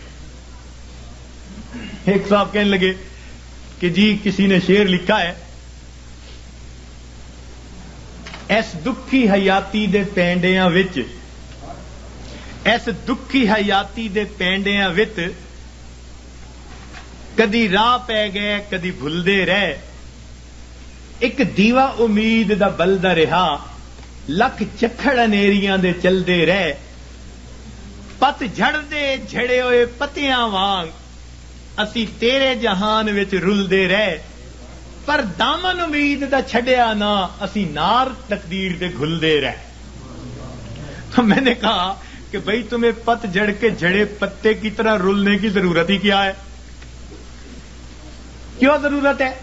S1: ایک صاحب کہنے لگے کہ جی کسی نے شعر لکھا ہے, ایس دکھی حیاتی دے پینڈیاں وچ, ایس دکھی حیاتی دے پینڈیاں وچ, کدی راہ پہ گئے کدی بھلدے رہ, ایک دیوا امید دا بلدا رہا, لکھ چکھڑ انیریاں دے چلدے رہ, پت جھڑ دے جھڑے ہوئے پتیاں وانگ, اسی تیرے جہان وچ رلدے رہ. پر دامن امید دا چھڈیا نہ اسی نار تقدیر دے گھلدے رہے. تو میں نے کہا کہ بھئی تمہیں پت جڑ کے جڑے پتے کی طرح رلنے کی ضرورت ہی کیا ہے؟ کیوں ضرورت ہے؟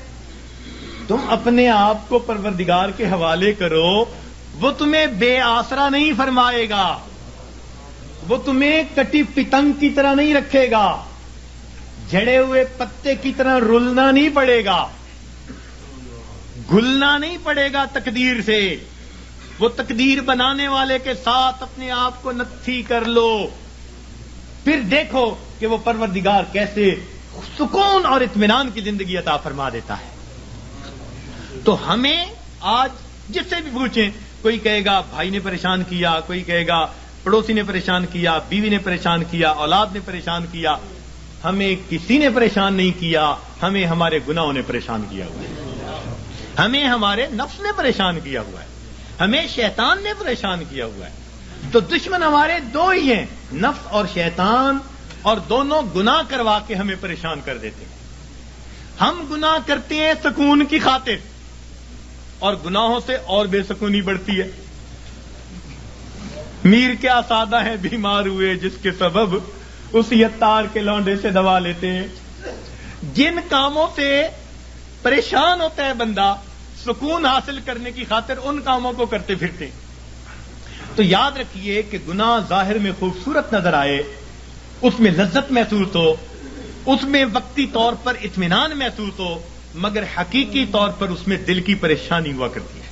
S1: تم اپنے آپ کو پروردگار کے حوالے کرو، وہ تمہیں بے آسرا نہیں فرمائے گا، وہ تمہیں کٹی پتنگ کی طرح نہیں رکھے گا، جھڑے ہوئے پتے کی طرح رلنا نہیں پڑے گا، گھلنا نہیں پڑے گا تقدیر سے. وہ تقدیر بنانے والے کے ساتھ اپنے آپ کو نتھی کر لو، پھر دیکھو کہ وہ پروردگار کیسے سکون اور اطمینان کی زندگی عطا فرما دیتا ہے. تو ہمیں آج جس سے بھی پوچھیں، کوئی کہے گا بھائی نے پریشان کیا، کوئی کہے گا پڑوسی نے پریشان کیا، بیوی نے پریشان کیا، اولاد نے پریشان کیا. ہمیں کسی نے پریشان نہیں کیا، ہمیں ہمارے گناہوں نے پریشان کیا ہوا ہے، ہمیں ہمارے نفس نے پریشان کیا ہوا ہے، ہمیں شیطان نے پریشان کیا ہوا ہے. تو دشمن ہمارے دو ہی ہیں، نفس اور شیطان، اور دونوں گناہ کروا کے ہمیں پریشان کر دیتے ہیں. ہم گناہ کرتے ہیں سکون کی خاطر، اور گناہوں سے اور بے سکونی بڑھتی ہے. میر کیا سادہ ہیں بیمار ہوئے جس کے سبب اسی عطار کے لونڈے سے دوا لیتے ہیں. جن کاموں سے پریشان ہوتا ہے بندہ سکون حاصل کرنے کی خاطر، ان کاموں کو کرتے پھرتے. تو یاد رکھیے کہ گناہ ظاہر میں خوبصورت نظر آئے، اس میں لذت محسوس ہو، اس میں وقتی طور پر اطمینان محسوس ہو، مگر حقیقی طور پر اس میں دل کی پریشانی ہوا کرتی ہے.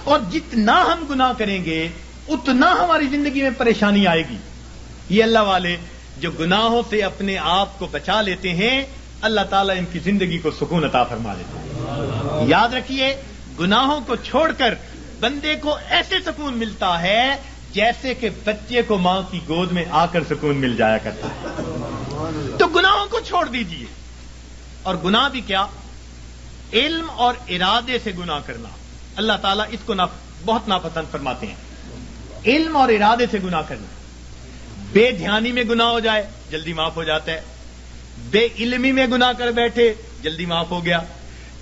S1: اور جتنا ہم گناہ کریں گے اتنا ہماری زندگی میں پریشانی آئے گی. یہ اللہ والے جو گناہوں سے اپنے آپ کو بچا لیتے ہیں، اللہ تعالیٰ ان کی زندگی کو سکون عطا فرما دیتے ہیں. یاد رکھیے، گناہوں کو چھوڑ کر بندے کو ایسے سکون ملتا ہے جیسے کہ بچے کو ماں کی گود میں آ کر سکون مل جایا کرتا ہے. تو گناہوں کو چھوڑ دیجیے. اور گناہ بھی کیا؟ علم اور ارادے سے گناہ کرنا، اللہ تعالیٰ اس کو بہت ناپسند فرماتے ہیں. علم اور ارادے سے گناہ کرنا. بے دھیانی میں گناہ ہو جائے جلدی معاف ہو جاتا ہے، بے علمی میں گناہ کر بیٹھے جلدی معاف ہو گیا.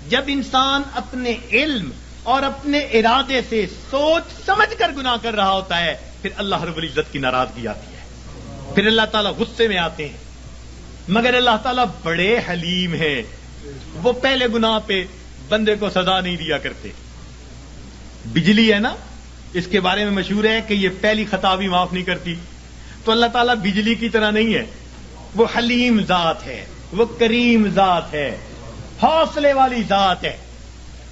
S1: جب انسان اپنے علم اور اپنے ارادے سے سوچ سمجھ کر گناہ کر رہا ہوتا ہے، پھر اللہ رب العزت کی ناراضگی آتی ہے، پھر اللہ تعالیٰ غصے میں آتے ہیں. مگر اللہ تعالیٰ بڑے حلیم ہیں، وہ پہلے گناہ پہ بندے کو سزا نہیں دیا کرتے. بجلی ہے نا، اس کے بارے میں مشہور ہے کہ یہ پہلی خطا بھی معاف نہیں کرتی. تو اللہ تعالیٰ بجلی کی طرح نہیں ہے، وہ حلیم ذات ہے، وہ کریم ذات ہے، حوصلے والی ذات ہے.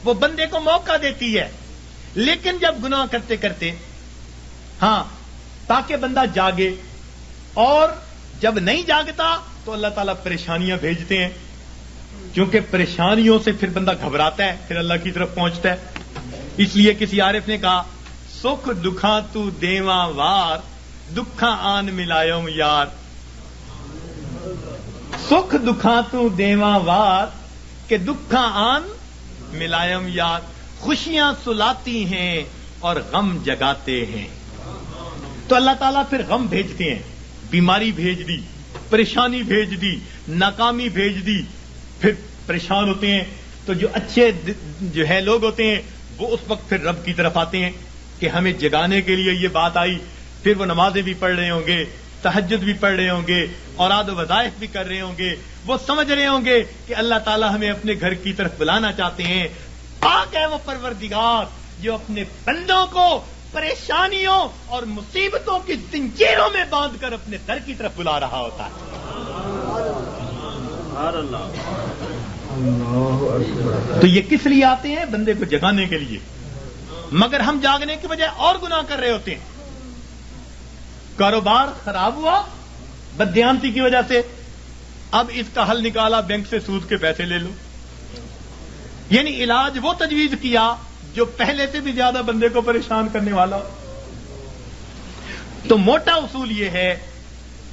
S1: وہ بندے کو موقع دیتی ہے، لیکن جب گناہ کرتے کرتے، ہاں، تاکہ بندہ جاگے، اور جب نہیں جاگتا تو اللہ تعالیٰ پریشانیاں بھیجتے ہیں، کیونکہ پریشانیوں سے پھر بندہ گھبراتا ہے، پھر اللہ کی طرف پہنچتا ہے. اس لیے کسی عارف نے کہا، سکھ دکھاں تو دیواں وار، دکھاں آن ملایوم یار. سکھ دکھاں تو دیواں وار کہ دکھاں آن ملائم یار. خوشیاں سلاتی ہیں اور غم جگاتے ہیں. تو اللہ تعالیٰ پھر غم بھیجتے ہیں، بیماری بھیج دی، پریشانی بھیج دی، ناکامی بھیج دی، پھر پریشان ہوتے ہیں. تو جو اچھے جو ہے لوگ ہوتے ہیں وہ اس وقت پھر رب کی طرف آتے ہیں کہ ہمیں جگانے کے لیے یہ بات آئی. پھر وہ نمازیں بھی پڑھ رہے ہوں گے، تہجد بھی پڑھ رہے ہوں گے، اوراد و وظائف بھی کر رہے ہوں گے. وہ سمجھ رہے ہوں گے کہ اللہ تعالیٰ ہمیں اپنے گھر کی طرف بلانا چاہتے ہیں. پاک ہے وہ پروردگار جو اپنے بندوں کو پریشانیوں اور مصیبتوں کی زنجیروں میں باندھ کر اپنے در کی طرف بلا رہا ہوتا ہے. تو یہ کس لیے آتے ہیں؟ بندے کو جگانے کے لیے. مگر ہم جاگنے کی بجائے اور گناہ کر رہے ہوتے ہیں. کاروبار خراب ہوا بددیانتی کی وجہ سے، اب اس کا حل نکالا، بینک سے سود کے پیسے لے لو. یعنی علاج وہ تجویز کیا جو پہلے سے بھی زیادہ بندے کو پریشان کرنے والا. تو موٹا اصول یہ ہے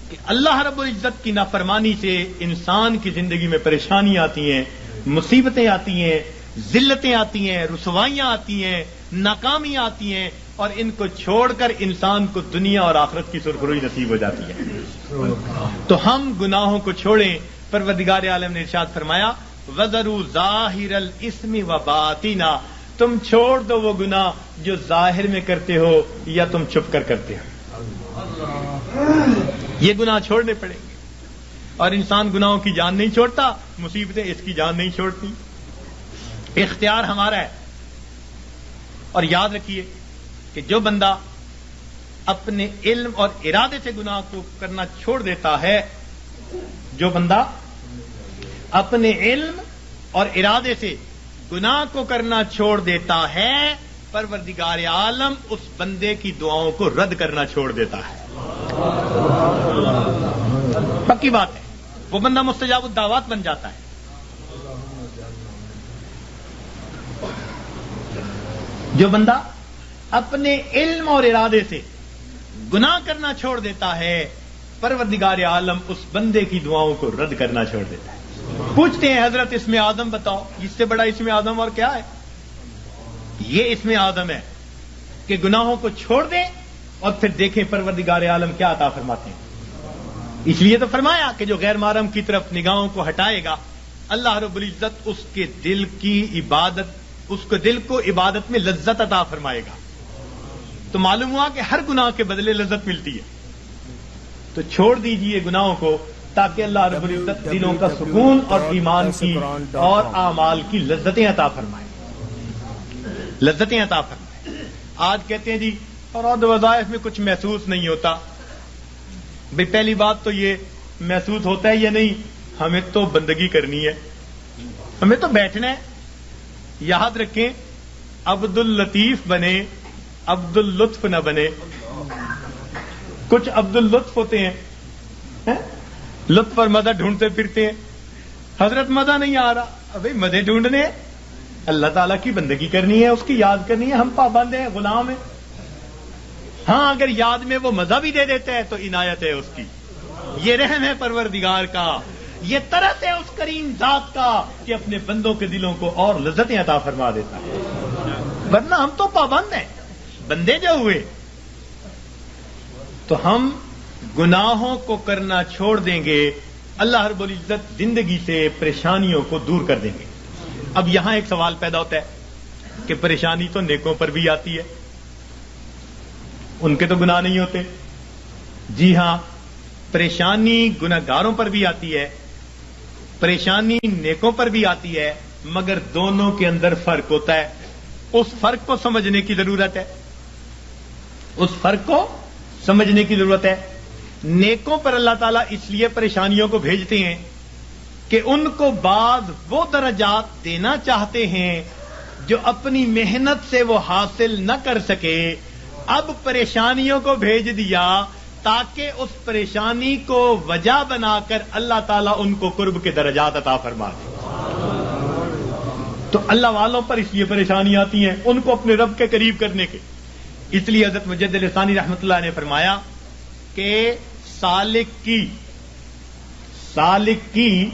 S1: کہ اللہ رب العزت کی نافرمانی سے انسان کی زندگی میں پریشانیاں آتی ہیں، مصیبتیں آتی ہیں، ذلتیں آتی ہیں، رسوائیاں آتی ہیں، ناکامیاں آتی ہیں، اور ان کو چھوڑ کر انسان کو دنیا اور آخرت کی سرخروئی نصیب ہو جاتی ہے. تو ہم گناہوں کو چھوڑیں. پروردگار عالم نے ارشاد فرمایا، وَذَرُوا ظَاهِرَ الْإِثْمِ وَبَاطِنَا، تم چھوڑ دو وہ گناہ جو ظاہر میں کرتے ہو یا تم چھپ کر کرتے ہو. یہ گناہ چھوڑنے پڑیں گے. اور انسان گناہوں کی جان نہیں چھوڑتا، مصیبتیں اس کی جان نہیں چھوڑتی. اختیار ہمارا ہے. اور یاد رکھیے کہ جو بندہ اپنے علم اور ارادے سے گناہ کو کرنا چھوڑ دیتا ہے، جو بندہ اپنے علم اور ارادے سے گناہ کو کرنا چھوڑ دیتا ہے، پروردگار عالم اس بندے کی دعاؤں کو رد کرنا چھوڑ دیتا ہے. پکی بات ہے، وہ بندہ مستجاب الدعوات بن جاتا ہے. جو بندہ اپنے علم اور ارادے سے گناہ کرنا چھوڑ دیتا ہے، پروردگار عالم اس بندے کی دعاؤں کو رد کرنا چھوڑ دیتا ہے. پوچھتے ہیں حضرت اسم آدم بتاؤ، اس سے بڑا اسم آدم اور کیا ہے؟ یہ اسم آدم ہے کہ گناہوں کو چھوڑ دیں اور پھر دیکھیں پروردگار عالم کیا عطا فرماتے ہیں. اس لیے تو فرمایا کہ جو غیر محرم کی طرف نگاہوں کو ہٹائے گا، اللہ رب العزت اس کے دل کی عبادت، اس کے دل کو عبادت میں لذت عطا فرمائے گا. تو معلوم ہوا کہ ہر گناہ کے بدلے لذت ملتی ہے. تو چھوڑ دیجئے گناہوں کو تاکہ اللہ رب العزت دلوں کا سکون اور ایمان کی اور اعمال کی لذتیں عطا فرمائے. لذتیں عطا فرمائے. آج کہتے ہیں جی فرائض وظائف میں کچھ محسوس نہیں ہوتا. بھئی پہلی بات تو یہ محسوس ہوتا ہے یا نہیں، ہمیں تو بندگی کرنی ہے، ہمیں تو بیٹھنا ہے. یاد رکھیں، عبد اللطیف بنے، عبد اللطف نہ بنے. کچھ عبد اللطف ہوتے ہیں، لطف اور مزہ ڈھونڈتے پھرتے ہیں. حضرت مزہ نہیں آ رہا، ابھی مزے ڈھونڈنے، اللہ تعالیٰ کی بندگی کرنی ہے، اس کی یاد کرنی ہے. ہم پابند ہیں، غلام ہیں. ہاں اگر یاد میں وہ مزہ بھی دے دیتا ہے تو عنایت ہے اس کی. یہ رحم ہے پروردگار کا، یہ طرز ہے اس کریم ذات کا کہ اپنے بندوں کے دلوں کو اور لذتیں عطا فرما دیتا ہے. ورنہ ہم تو پابند ہیں، بندے جو ہوئے. تو ہم گناہوں کو کرنا چھوڑ دیں گے، اللہ رب العزت زندگی سے پریشانیوں کو دور کر دیں گے. اب یہاں ایک سوال پیدا ہوتا ہے کہ پریشانی تو نیکوں پر بھی آتی ہے، ان کے تو گناہ نہیں ہوتے. جی ہاں، پریشانی گناہگاروں پر بھی آتی ہے، پریشانی نیکوں پر بھی آتی ہے، مگر دونوں کے اندر فرق ہوتا ہے. اس فرق کو سمجھنے کی ضرورت ہے، اس فرق کو سمجھنے کی ضرورت ہے. نیکوں پر اللہ تعالیٰ اس لیے پریشانیوں کو بھیجتے ہیں کہ ان کو بعض وہ درجات دینا چاہتے ہیں جو اپنی محنت سے وہ حاصل نہ کر سکے. اب پریشانیوں کو بھیج دیا تاکہ اس پریشانی کو وجہ بنا کر اللہ تعالیٰ ان کو قرب کے درجات عطا فرما دے. تو اللہ والوں پر اس لیے پریشانی آتی ہیں ان کو اپنے رب کے قریب کرنے کے. اس لیے حضرت مجدد لسانی رحمۃ اللہ نے فرمایا کہ سالک کی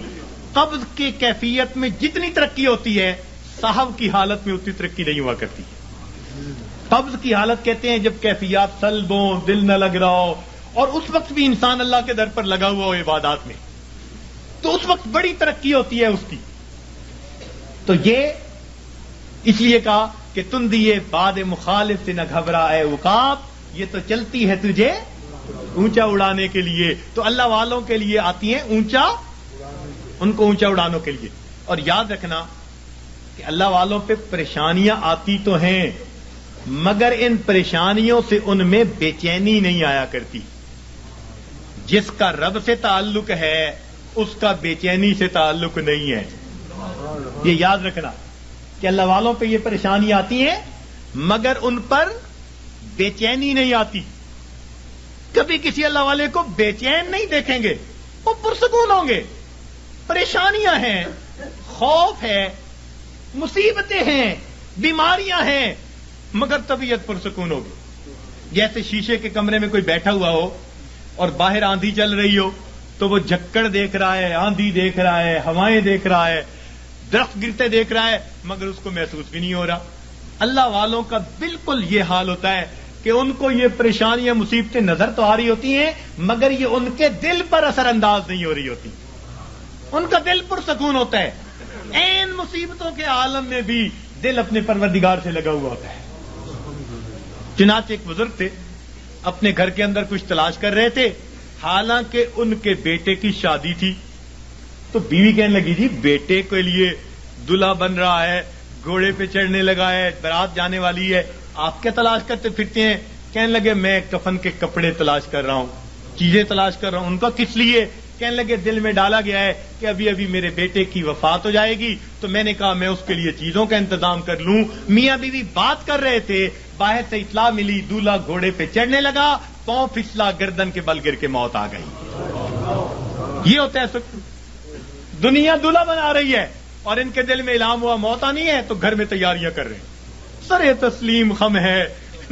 S1: قبض کی کیفیت میں جتنی ترقی ہوتی ہے، صاحب کی حالت میں اتنی ترقی نہیں ہوا کرتی. قبض کی حالت کہتے ہیں جب کیفیات سلب ہو، دل نہ لگ رہا ہو، اور اس وقت بھی انسان اللہ کے در پر لگا ہوا ہو عبادات میں، تو اس وقت بڑی ترقی ہوتی ہے اس کی. تو یہ اس لیے کہا کہ تم دیے باد مخالف سے نہ گھبرا اے عقاب، یہ تو چلتی ہے تجھے اونچا اڑانے کے لیے. تو اللہ والوں کے لیے آتی ہیں اونچا، ان کو اونچا اڑانے کے لیے. اور یاد رکھنا کہ اللہ والوں پہ پریشانیاں آتی تو ہیں، مگر ان پریشانیوں سے ان میں بے چینی نہیں آیا کرتی. جس کا رب سے تعلق ہے اس کا بے چینی سے تعلق نہیں ہے. یہ یاد رکھنا کہ اللہ والوں پہ یہ پریشانی آتی ہیں مگر ان پر بے چینی نہیں آتی. کبھی کسی اللہ والے کو بے چین نہیں دیکھیں گے، وہ پرسکون ہوں گے. پریشانیاں ہیں، خوف ہے، مصیبتیں ہیں، بیماریاں ہیں، مگر طبیعت پرسکون ہوگی. جیسے شیشے کے کمرے میں کوئی بیٹھا ہوا ہو اور باہر آندھی چل رہی ہو تو وہ جھکڑ دیکھ رہا ہے، آندھی دیکھ رہا ہے، ہوائیں دیکھ رہا ہے، درخت گرتے دیکھ رہا ہے، مگر اس کو محسوس بھی نہیں ہو رہا. اللہ والوں کا بالکل یہ حال ہوتا ہے کہ ان کو یہ پریشانیاں مصیبتیں نظر تو آ رہی ہوتی ہیں مگر یہ ان کے دل پر اثر انداز نہیں ہو رہی ہوتی. ان کا دل پرسکون ہوتا ہے. این مصیبتوں کے عالم میں بھی دل اپنے پروردگار سے لگا ہوا ہوتا ہے. چنانچہ ایک بزرگ تھے، اپنے گھر کے اندر کچھ تلاش کر رہے تھے، حالانکہ ان کے بیٹے کی شادی تھی. تو بیوی کہنے لگی جی بیٹے کے لیے دلہا بن رہا ہے، گھوڑے پہ چڑھنے لگا ہے، بارات جانے والی ہے، آپ کیا تلاش کرتے پھرتے ہیں؟ کہنے لگے میں کفن کے کپڑے تلاش کر رہا ہوں، چیزیں تلاش کر رہا ہوں. ان کا کس لیے؟ کہنے لگے دل میں ڈالا گیا ہے کہ ابھی ابھی میرے بیٹے کی وفات ہو جائے گی، تو میں نے کہا میں اس کے لیے چیزوں کا انتظام کر لوں. میاں بیوی بات کر رہے تھے، باہر سے اطلاع ملی دولہا گھوڑے پہ چڑھنے لگا، پاؤں پھسلا، گردن کے بل گر کے موت آ گئی. یہ ہوتا ہے دنیا دولہا بنا رہی ہے اور ان کے دل میں الہام ہوا موت آنی ہے تو گھر میں تیاریاں کر رہے ہیں. سر تسلیم خم ہے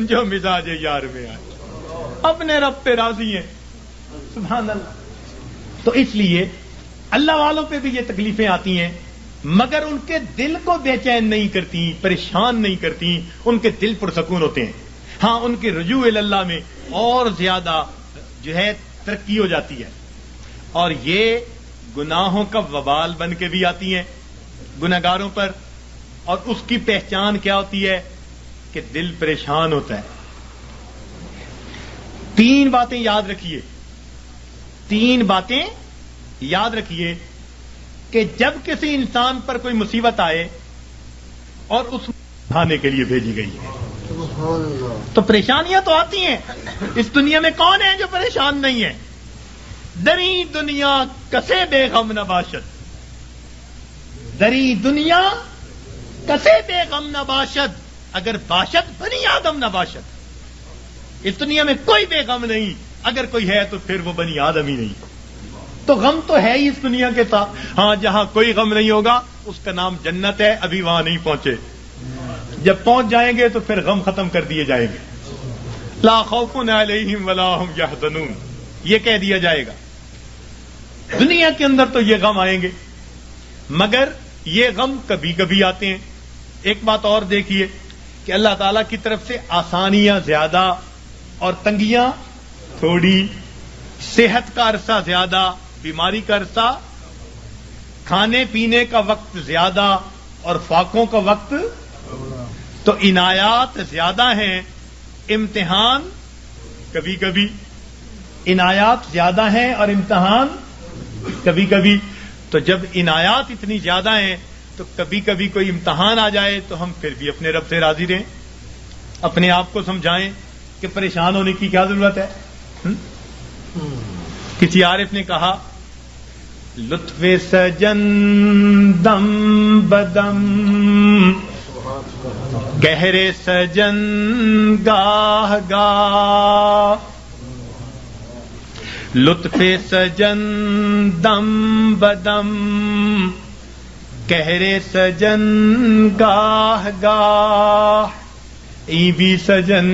S1: جو مزاج یار میں آئے، اپنے رب پہ راضی ہیں. سبحان اللہ. تو اس لیے اللہ والوں پہ بھی یہ تکلیفیں آتی ہیں، مگر ان کے دل کو بے چین نہیں کرتی، پریشان نہیں کرتی، ان کے دل پرسکون ہوتے ہیں. ہاں ان کے رجوع اللہ میں اور زیادہ جو ہے ترقی ہو جاتی ہے. اور یہ گناہوں کا وبال بن کے بھی آتی ہیں گناہگاروں پر. اور اس کی پہچان کیا ہوتی ہے کہ دل پریشان ہوتا ہے. 3 باتیں یاد رکھیے، 3 باتیں یاد رکھیے کہ جب کسی انسان پر کوئی مصیبت آئے اور اس بھانے کے لیے بھیجی گئی ہے تو پریشانیاں تو آتی ہیں. اس دنیا میں کون ہے جو پریشان نہیں ہے؟ دری دنیا کسے بے غم نہ باشد، دری دنیا کسے بے غم نہ باشد، اگر باشد بنی آدم نہ باشد. اس دنیا میں کوئی بے غم نہیں، اگر کوئی ہے تو پھر وہ بنی آدم ہی نہیں. تو غم تو ہے ہی اس دنیا کے ساتھ. ہاں جہاں کوئی غم نہیں ہوگا اس کا نام جنت ہے، ابھی وہاں نہیں پہنچے. جب پہنچ جائیں گے تو پھر غم ختم کر دیے جائیں گے. لا خوف علیہم ولا ہم یحزنون، یہ کہہ دیا جائے گا. دنیا کے اندر تو یہ غم آئیں گے، مگر یہ غم کبھی کبھی آتے ہیں. ایک بات اور دیکھیے کہ اللہ تعالیٰ کی طرف سے آسانیاں زیادہ اور تنگیاں تھوڑی، صحت کا عرصہ زیادہ، بیماری کا عرصہ، کھانے پینے کا وقت زیادہ اور فاقوں کا وقت. تو عنایات زیادہ ہیں، امتحان کبھی کبھی. عنایات زیادہ ہیں اور امتحان کبھی کبھی. تو جب عنایات اتنی زیادہ ہیں تو کبھی کبھی کوئی امتحان آ جائے تو ہم پھر بھی اپنے رب سے راضی رہیں، اپنے آپ کو سمجھائیں کہ پریشان ہونے کی کیا ضرورت ہے. کسی عارف نے کہا لطف سجن دم بدم، گہرے سجن گاہ گاہ، لطف سجن دم بدم، گہرے سجن گاہ گاہ، ای بھی سجن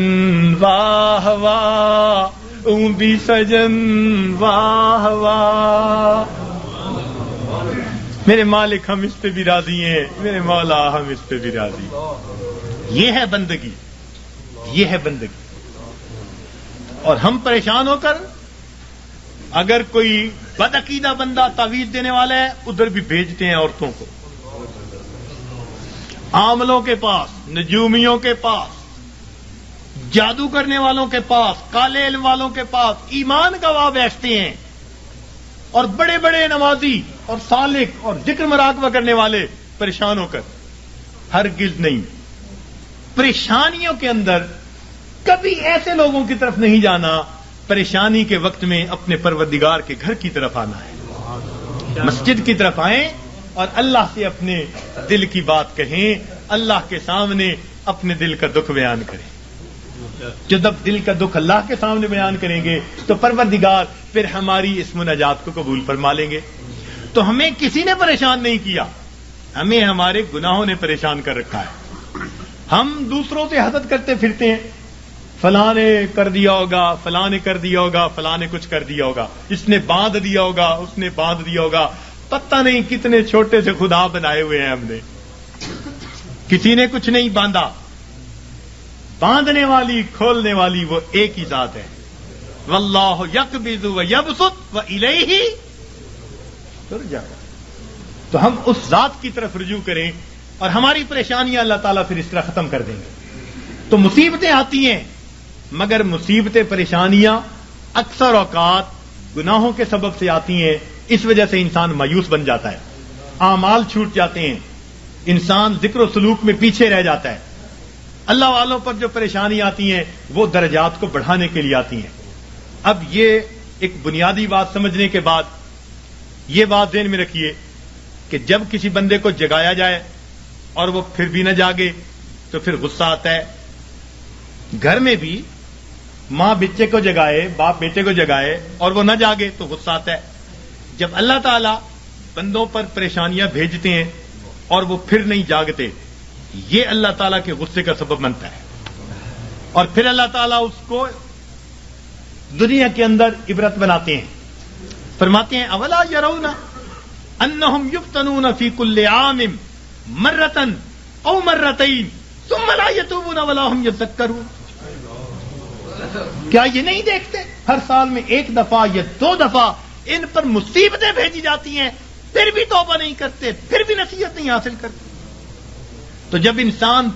S1: واہ واہ، اون بھی سجن واہ واہ. میرے مالک ہم اس پہ بھی راضی ہیں، میرے مولا ہم اس پہ بھی راضی ہیں. یہ ہے بندگی، یہ ہے بندگی. اور ہم پریشان ہو کر اگر کوئی بدعقیدہ بندہ تعویذ دینے والا ہے ادھر بھی بھیجتے ہیں عورتوں کو، عاملوں کے پاس، نجومیوں کے پاس، جادو کرنے والوں کے پاس، کالے علم والوں کے پاس ایمان گواہ بیٹھتے ہیں. اور بڑے بڑے نمازی اور سالک اور ذکر مراقبہ کرنے والے پریشان ہو کر. ہرگز نہیں. پریشانیوں کے اندر کبھی ایسے لوگوں کی طرف نہیں جانا، پریشانی کے وقت میں اپنے پروردگار کے گھر کی طرف آنا ہے. مسجد کی طرف آئیں اور اللہ سے اپنے دل کی بات کہیں، اللہ کے سامنے اپنے دل کا دکھ بیان کریں. جب دل کا دکھ اللہ کے سامنے بیان کریں گے تو پروردگار پھر ہماری اس مناجات کو قبول فرما لیں گے. تو ہمیں کسی نے پریشان نہیں کیا، ہمیں ہمارے گناہوں نے پریشان کر رکھا ہے. ہم دوسروں سے حسد کرتے پھرتے ہیں، فلاں نے کر دیا ہوگا، فلاں نے کر دیا ہوگا، فلاں نے کچھ کر دیا ہوگا، اس نے باندھ دیا ہوگا، اس نے باندھ دیا ہوگا. پتہ نہیں کتنے چھوٹے سے خدا بنائے ہوئے ہیں ہم نے، کسی نے کچھ نہیں باندھا. باندھنے والی کھولنے والی وہ ایک ہی ذات ہے. واللہ یقبض و یبسط و الیہ ترجع. تو ہم اس ذات کی طرف رجوع کریں اور ہماری پریشانیاں اللہ تعالیٰ پھر اس طرح ختم کر دیں گے. تو مصیبتیں آتی ہیں، مگر مصیبتیں پریشانیاں اکثر اوقات گناہوں کے سبب سے آتی ہیں. اس وجہ سے انسان مایوس بن جاتا ہے، اعمال چھوٹ جاتے ہیں، انسان ذکر و سلوک میں پیچھے رہ جاتا ہے. اللہ والوں پر جو پریشانی آتی ہیں وہ درجات کو بڑھانے کے لیے آتی ہیں. اب یہ ایک بنیادی بات سمجھنے کے بعد یہ بات ذہن میں رکھیے کہ جب کسی بندے کو جگایا جائے اور وہ پھر بھی نہ جاگے تو پھر غصہ آتا ہے. گھر میں بھی ماں بچے کو جگائے، باپ بیٹے کو جگائے اور وہ نہ جاگے تو غصہ آتا ہے. جب اللہ تعالیٰ بندوں پر پریشانیاں بھیجتے ہیں اور وہ پھر نہیں جاگتے، یہ اللہ تعالیٰ کے غصے کا سبب بنتا ہے. اور پھر اللہ تعالیٰ اس کو دنیا کے اندر عبرت بناتے ہیں. فرماتے ہیں اولا یرون انہم یفتنون فی کل عام مرتن او مرتین ثم لا یتوبون ولا هم یذکرون. کیا یہ نہیں دیکھتے ہر سال میں ایک دفعہ یا دو دفعہ ان پر مصیبتیں بھیجی جاتی ہیں، پھر بھی توبہ نہیں کرتے، پھر بھی نصیحت نہیں حاصل کرتے. تو جب انسان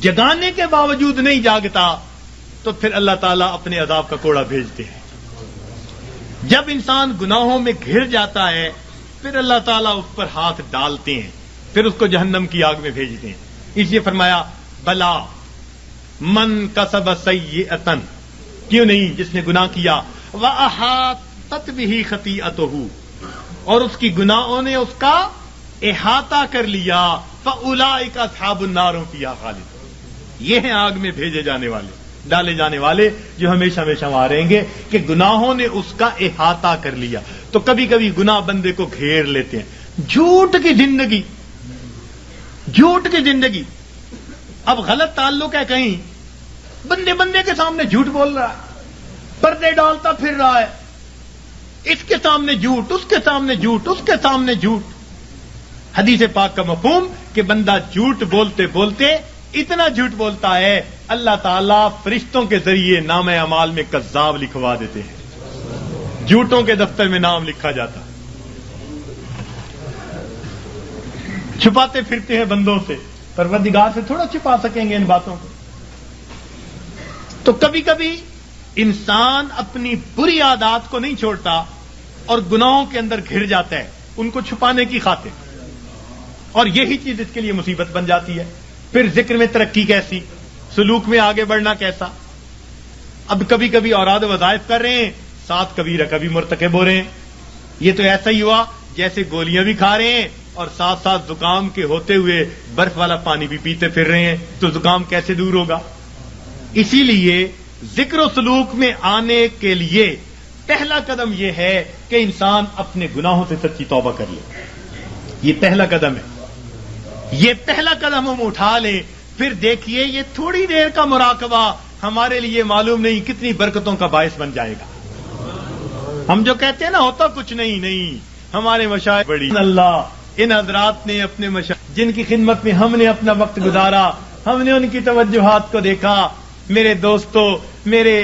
S1: جگانے کے باوجود نہیں جاگتا تو پھر اللہ تعالیٰ اپنے عذاب کا کوڑا بھیجتے ہیں. جب انسان گناہوں میں گھر جاتا ہے پھر اللہ تعالیٰ اس پر ہاتھ ڈالتے ہیں، پھر اس کو جہنم کی آگ میں بھیجتے ہیں. اس لیے فرمایا بلا من کسب سیئۃ، کیوں نہیں جس نے گناہ کیا وَأَحَاطَتْ بِهِ خَطِیئَتُهُ، اور اس کی گناہوں نے اس کا احاطہ کر لیا، فَأُولَٰئِکَ أَصْحَابُ النَّارِ هُمْ فِیہَا خَالِدُونَ. یہ ہیں آگ میں بھیجے جانے والے، ڈالے جانے والے جو ہمیشہ ہمیشہ وہاں رہیں گے کہ گناہوں نے اس کا احاطہ کر لیا. تو کبھی کبھی گناہ بندے کو گھیر لیتے ہیں. جھوٹ کی زندگی، جھوٹ کی زندگی. اب غلط تعلق ہے، کہیں بندے کے سامنے جھوٹ بول رہا ہے، پردے ڈالتا پھر رہا ہے، اس کے سامنے جھوٹ، اس کے سامنے جھوٹ، اس کے سامنے جھوٹ. حدیث پاک کا مفہوم کہ بندہ جھوٹ بولتے بولتے اتنا جھوٹ بولتا ہے اللہ تعالیٰ فرشتوں کے ذریعے نام اعمال میں کذاب لکھوا دیتے ہیں، جھوٹوں کے دفتر میں نام لکھا جاتا. چھپاتے پھرتے ہیں بندوں سے، پروردگار سے تھوڑا چھپا سکیں گے ان باتوں کو. تو کبھی کبھی انسان اپنی بری عادات کو نہیں چھوڑتا اور گناہوں کے اندر گھر جاتا ہے ان کو چھپانے کی خاطر، اور یہی چیز اس کے لیے مصیبت بن جاتی ہے. پھر ذکر میں ترقی کیسی، سلوک میں آگے بڑھنا کیسا. اب کبھی کبھی اوراد وظائف کر رہے ہیں، ساتھ کبیرہ کبھی مرتکب ہو رہے ہیں. یہ تو ایسا ہی ہوا جیسے گولیاں بھی کھا رہے ہیں اور ساتھ ساتھ زکام کے ہوتے ہوئے برف والا پانی بھی پیتے پھر رہے ہیں، تو زکام کیسے دور ہوگا. اسی لیے ذکر و سلوک میں آنے کے لیے پہلا قدم یہ ہے کہ انسان اپنے گناہوں سے سچی توبہ کر لے. یہ پہلا قدم ہے، یہ پہلا قدم ہم اٹھا لیں. پھر دیکھیے یہ تھوڑی دیر کا مراقبہ ہمارے لیے معلوم نہیں کتنی برکتوں کا باعث بن جائے گا. ہم جو کہتے ہیں نا ہوتا کچھ نہیں، ہمارے مشائخ بڑی اللہ، ان حضرات نے اپنے مشائخ جن کی خدمت میں ہم نے اپنا وقت گزارا، ہم نے ان کی توجہات کو دیکھا. میرے دوستوں، میرے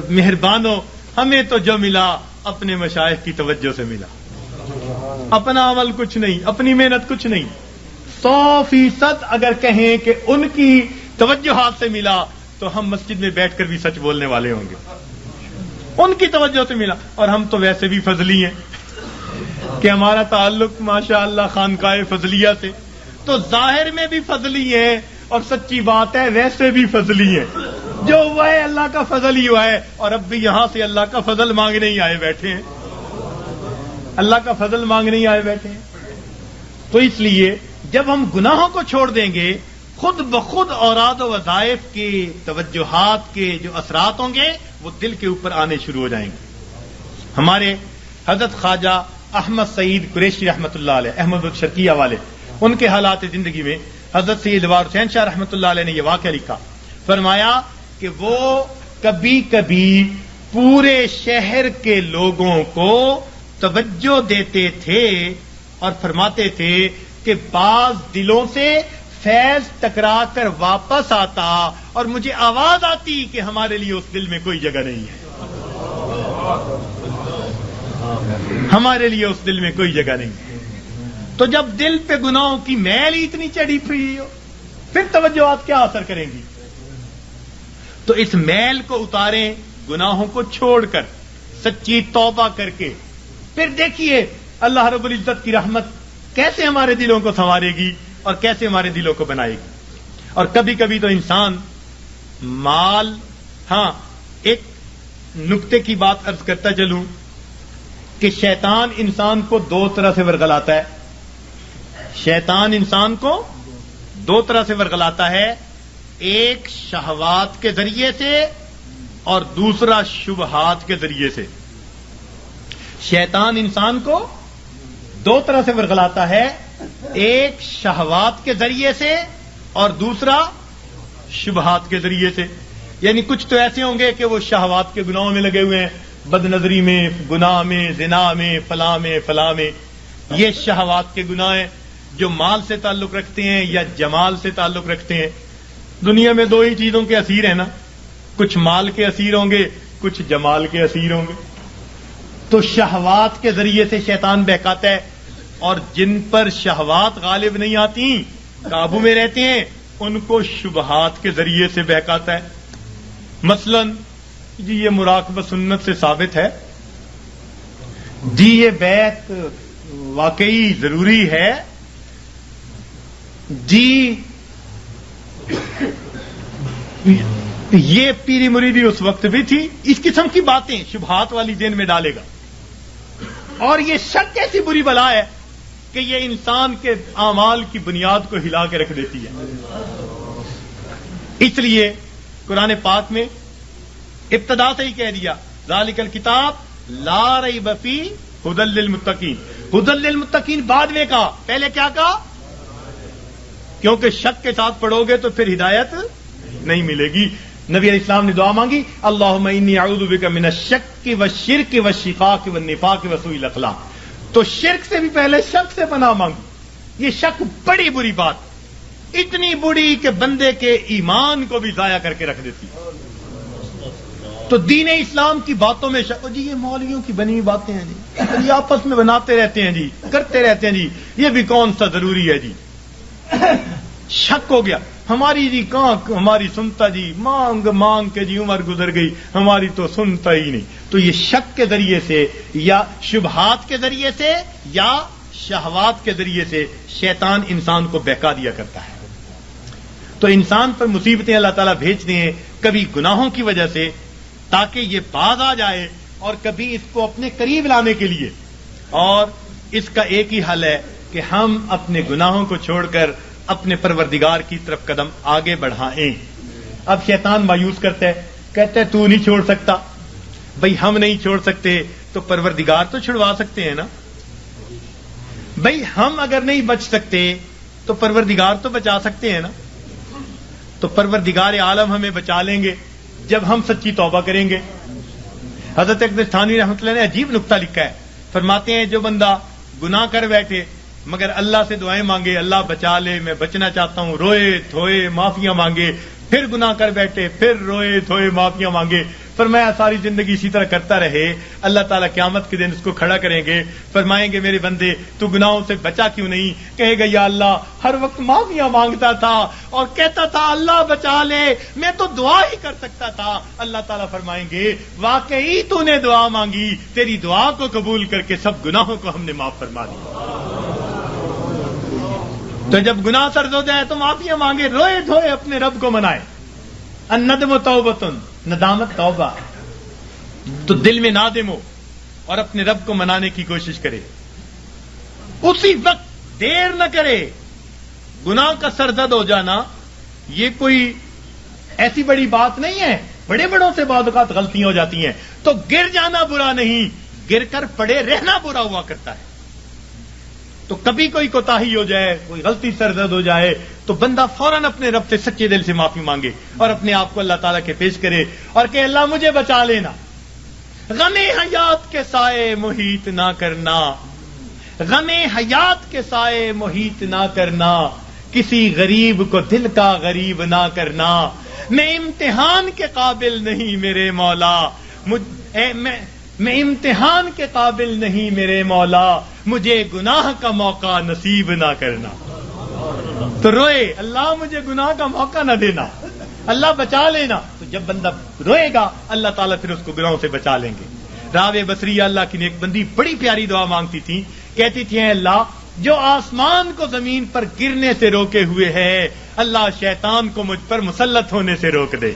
S1: مہربانوں، ہمیں تو جو ملا اپنے مشائخ کی توجہ سے ملا. اپنا عمل کچھ نہیں، اپنی محنت کچھ نہیں. 100% اگر کہیں کہ ان کی توجہات سے ملا تو ہم مسجد میں بیٹھ کر بھی سچ بولنے والے ہوں گے. ان کی توجہ سے ملا، اور ہم تو ویسے بھی فضلی ہیں کہ ہمارا تعلق ماشاءاللہ خانقاہ فضلیہ سے، تو ظاہر میں بھی فضلی ہیں اور سچی بات ہے ویسے بھی فضلی ہیں. جو ہوا ہے اللہ کا فضل ہی ہوا ہے، اور اب بھی یہاں سے اللہ کا فضل مانگنے ہی آئے بیٹھے ہیں، اللہ کا فضل مانگنے ہی آئے بیٹھے ہیں. تو اس لیے جب ہم گناہوں کو چھوڑ دیں گے خود بخود اوراد و وظائف کے توجہات کے جو اثرات ہوں گے وہ دل کے اوپر آنے شروع ہو جائیں گے. ہمارے حضرت خواجہ احمد سعید قریشی رحمۃ اللہ علیہ، احمد شرقیہ والے، ان کے حالات زندگی میں حضرت سید وار حسین شاہ رحمۃ اللہ علیہ نے یہ واقعہ لکھا. فرمایا کہ وہ کبھی کبھی پورے شہر کے لوگوں کو توجہ دیتے تھے اور فرماتے تھے کہ بعض دلوں سے فیض ٹکرا کر واپس آتا اور مجھے آواز آتی کہ ہمارے لیے اس دل میں کوئی جگہ نہیں ہے، ہمارے لیے اس دل میں کوئی جگہ نہیں ہے. تو جب دل پہ گناہوں کی میل ہی اتنی چڑھی ہوئی ہو پھر توجہات کیا اثر کریں گی؟ تو اس میل کو اتاریں گناہوں کو چھوڑ کر، سچی توبہ کر کے، پھر دیکھیے اللہ رب العزت کی رحمت کیسے ہمارے دلوں کو سنوارے گی اور کیسے ہمارے دلوں کو بنائے گی۔ اور کبھی کبھی تو انسان مال، ہاں ایک نکتے کی بات عرض کرتا چلوں کہ شیطان انسان کو دو طرح سے ورغلاتا ہے۔ شیطان انسان کو دو طرح سے ورغلاتا ہے، ایک شہوات کے ذریعے سے اور دوسرا شبہات کے ذریعے سے۔ شیطان انسان کو دو طرح سے ورغلاتا ہے، ایک شہوات کے ذریعے سے اور دوسرا شبہات کے ذریعے سے۔ یعنی کچھ تو ایسے ہوں گے کہ وہ شہوات کے گناہوں میں لگے ہوئے ہیں، بد نظری میں، گناہ میں، زنا میں، فلاں میں، یہ شہوات کے گناہ ہیں جو مال سے تعلق رکھتے ہیں یا جمال سے تعلق رکھتے ہیں۔ دنیا میں دو ہی چیزوں کے اسیر ہیں نا، کچھ مال کے اسیر ہوں گے، کچھ جمال کے اسیر ہوں گے۔ تو شہوات کے ذریعے سے شیطان بہکاتا ہے، اور جن پر شہوات غالب نہیں آتی، قابو میں رہتے ہیں، ان کو شبہات کے ذریعے سے بہکاتا ہے۔ مثلا جی یہ مراقبہ سنت سے ثابت ہے، جی یہ بیعت واقعی ضروری ہے، جی یہ پیری مریدی اس وقت بھی تھی، اس قسم کی باتیں شبہات والی ذہن میں ڈالے گا۔ اور یہ شک ایسی بری بلا ہے کہ یہ انسان کے اعمال کی بنیاد کو ہلا کے رکھ دیتی ہے۔ اس لیے قرآن پاک میں ابتدا سے ہی کہہ دیا ذالک الکتاب لا ریب فیہ ھدی للمتقین۔ ھدی للمتقین بعد میں کہا، پہلے کیا کہا؟ کیونکہ شک کے ساتھ پڑھو گے تو پھر ہدایت نہیں ملے گی۔ نبی علیہ السلام نے دعا مانگی، اللہم انی اعوذ بک من الشک والشرک والشقاق والنفاق وسوء الاخلاق۔ تو شرک سے بھی پہلے شک سے پناہ مانگی۔ یہ شک بڑی بری بات، اتنی بری کہ بندے کے ایمان کو بھی ضائع کر کے رکھ دیتی۔ تو دین اسلام کی باتوں میں شک، جی یہ مولویوں کی بنی ہوئی باتیں ہیں جی، یہ آپس میں بناتے رہتے ہیں جی، کرتے رہتے ہیں جی، یہ بھی کون سا ضروری ہے جی۔ شک ہو گیا، ہماری جی کہاں ہماری سنتا جی، مانگ مانگ کے جی عمر گزر گئی، ہماری تو سنتا ہی نہیں۔ تو یہ شک کے ذریعے سے یا شبہات کے ذریعے سے یا شہوات کے ذریعے سے شیطان انسان کو بہکا دیا کرتا ہے۔ تو انسان پر مصیبتیں اللہ تعالیٰ بھیجتے ہیں، کبھی گناہوں کی وجہ سے تاکہ یہ باز آ جائے، اور کبھی اس کو اپنے قریب لانے کے لیے۔ اور اس کا ایک ہی حل ہے کہ ہم اپنے گناہوں کو چھوڑ کر اپنے پروردگار کی طرف قدم آگے بڑھائیں۔ اب شیطان مایوس کرتا ہے، کہتا ہے تو نہیں چھوڑ سکتا۔ بھئی ہم نہیں چھوڑ سکتے تو پروردگار تو چھڑوا سکتے ہیں نا۔ بھئی ہم اگر نہیں بچ سکتے تو پروردگار تو بچا سکتے ہیں نا۔ تو پروردگار عالم ہمیں بچا لیں گے جب ہم سچی توبہ کریں گے۔ حضرت اقدس تھانوی رحمۃ اللہ نے عجیب نقطہ لکھا ہے، فرماتے ہیں جو بندہ گناہ کر بیٹھے مگر اللہ سے دعائیں مانگے، اللہ بچا لے، میں بچنا چاہتا ہوں، روئے دھوئے معافیاں مانگے، پھر گناہ کر بیٹھے، پھر روئے دھوئے معافیاں مانگے، فرمایا ساری زندگی اسی طرح کرتا رہے، اللہ تعالیٰ قیامت کے دن اس کو کھڑا کریں گے، فرمائیں گے میرے بندے تو گناہوں سے بچا کیوں نہیں؟ کہے گا یا اللہ ہر وقت معافیاں مانگتا تھا اور کہتا تھا اللہ بچا لے، میں تو دعا ہی کر سکتا تھا۔ اللہ تعالیٰ فرمائیں گے واقعی تو نے دعا مانگی، تیری دعا کو قبول کر کے سب گناہوں کو ہم نے معاف فرما دیا۔ تو جب گناہ سرد ہو جائے تو معافیاں مانگے، روئے دھوئے اپنے رب کو منائے۔ الندم توبۃ، ندامت توبہ، تو دل میں نادم ہو اور اپنے رب کو منانے کی کوشش کرے، اسی وقت دیر نہ کرے۔ گناہ کا سرزد ہو جانا یہ کوئی ایسی بڑی بات نہیں ہے، بڑے بڑوں سے بعض اوقات غلطیاں ہو جاتی ہیں، تو گر جانا برا نہیں، گر کر پڑے رہنا برا ہوا کرتا ہے۔ تو کبھی کوئی کوتاہی ہو جائے، کوئی غلطی سرزد ہو جائے تو بندہ فوراً اپنے رب سے سچے دل سے معافی مانگے اور اپنے آپ کو اللہ تعالیٰ کے پیش کرے اور کہ اللہ مجھے بچا لینا۔ غم حیات کے سائے محیط نہ کرنا، غم حیات کے سائے محیط نہ کرنا، کسی غریب کو دل کا غریب نہ کرنا، میں امتحان کے قابل نہیں میرے مولا، میں امتحان کے قابل نہیں میرے مولا، مجھے گناہ کا موقع نصیب نہ کرنا. تو روئے اللہ مجھے گناہ کا موقع نہ دینا، اللہ بچا لینا. تو جب بندہ روئے گا اللہ تعالیٰ پھر اس کو گناہوں سے بچا لیں گے. راوے بصری اللہ کی نیک بندی بڑی پیاری دعا مانگتی تھی، کہتی تھی اے اللہ جو آسمان کو زمین پر گرنے سے روکے ہوئے ہے اللہ شیطان کو مجھ پر مسلط ہونے سے روک دے.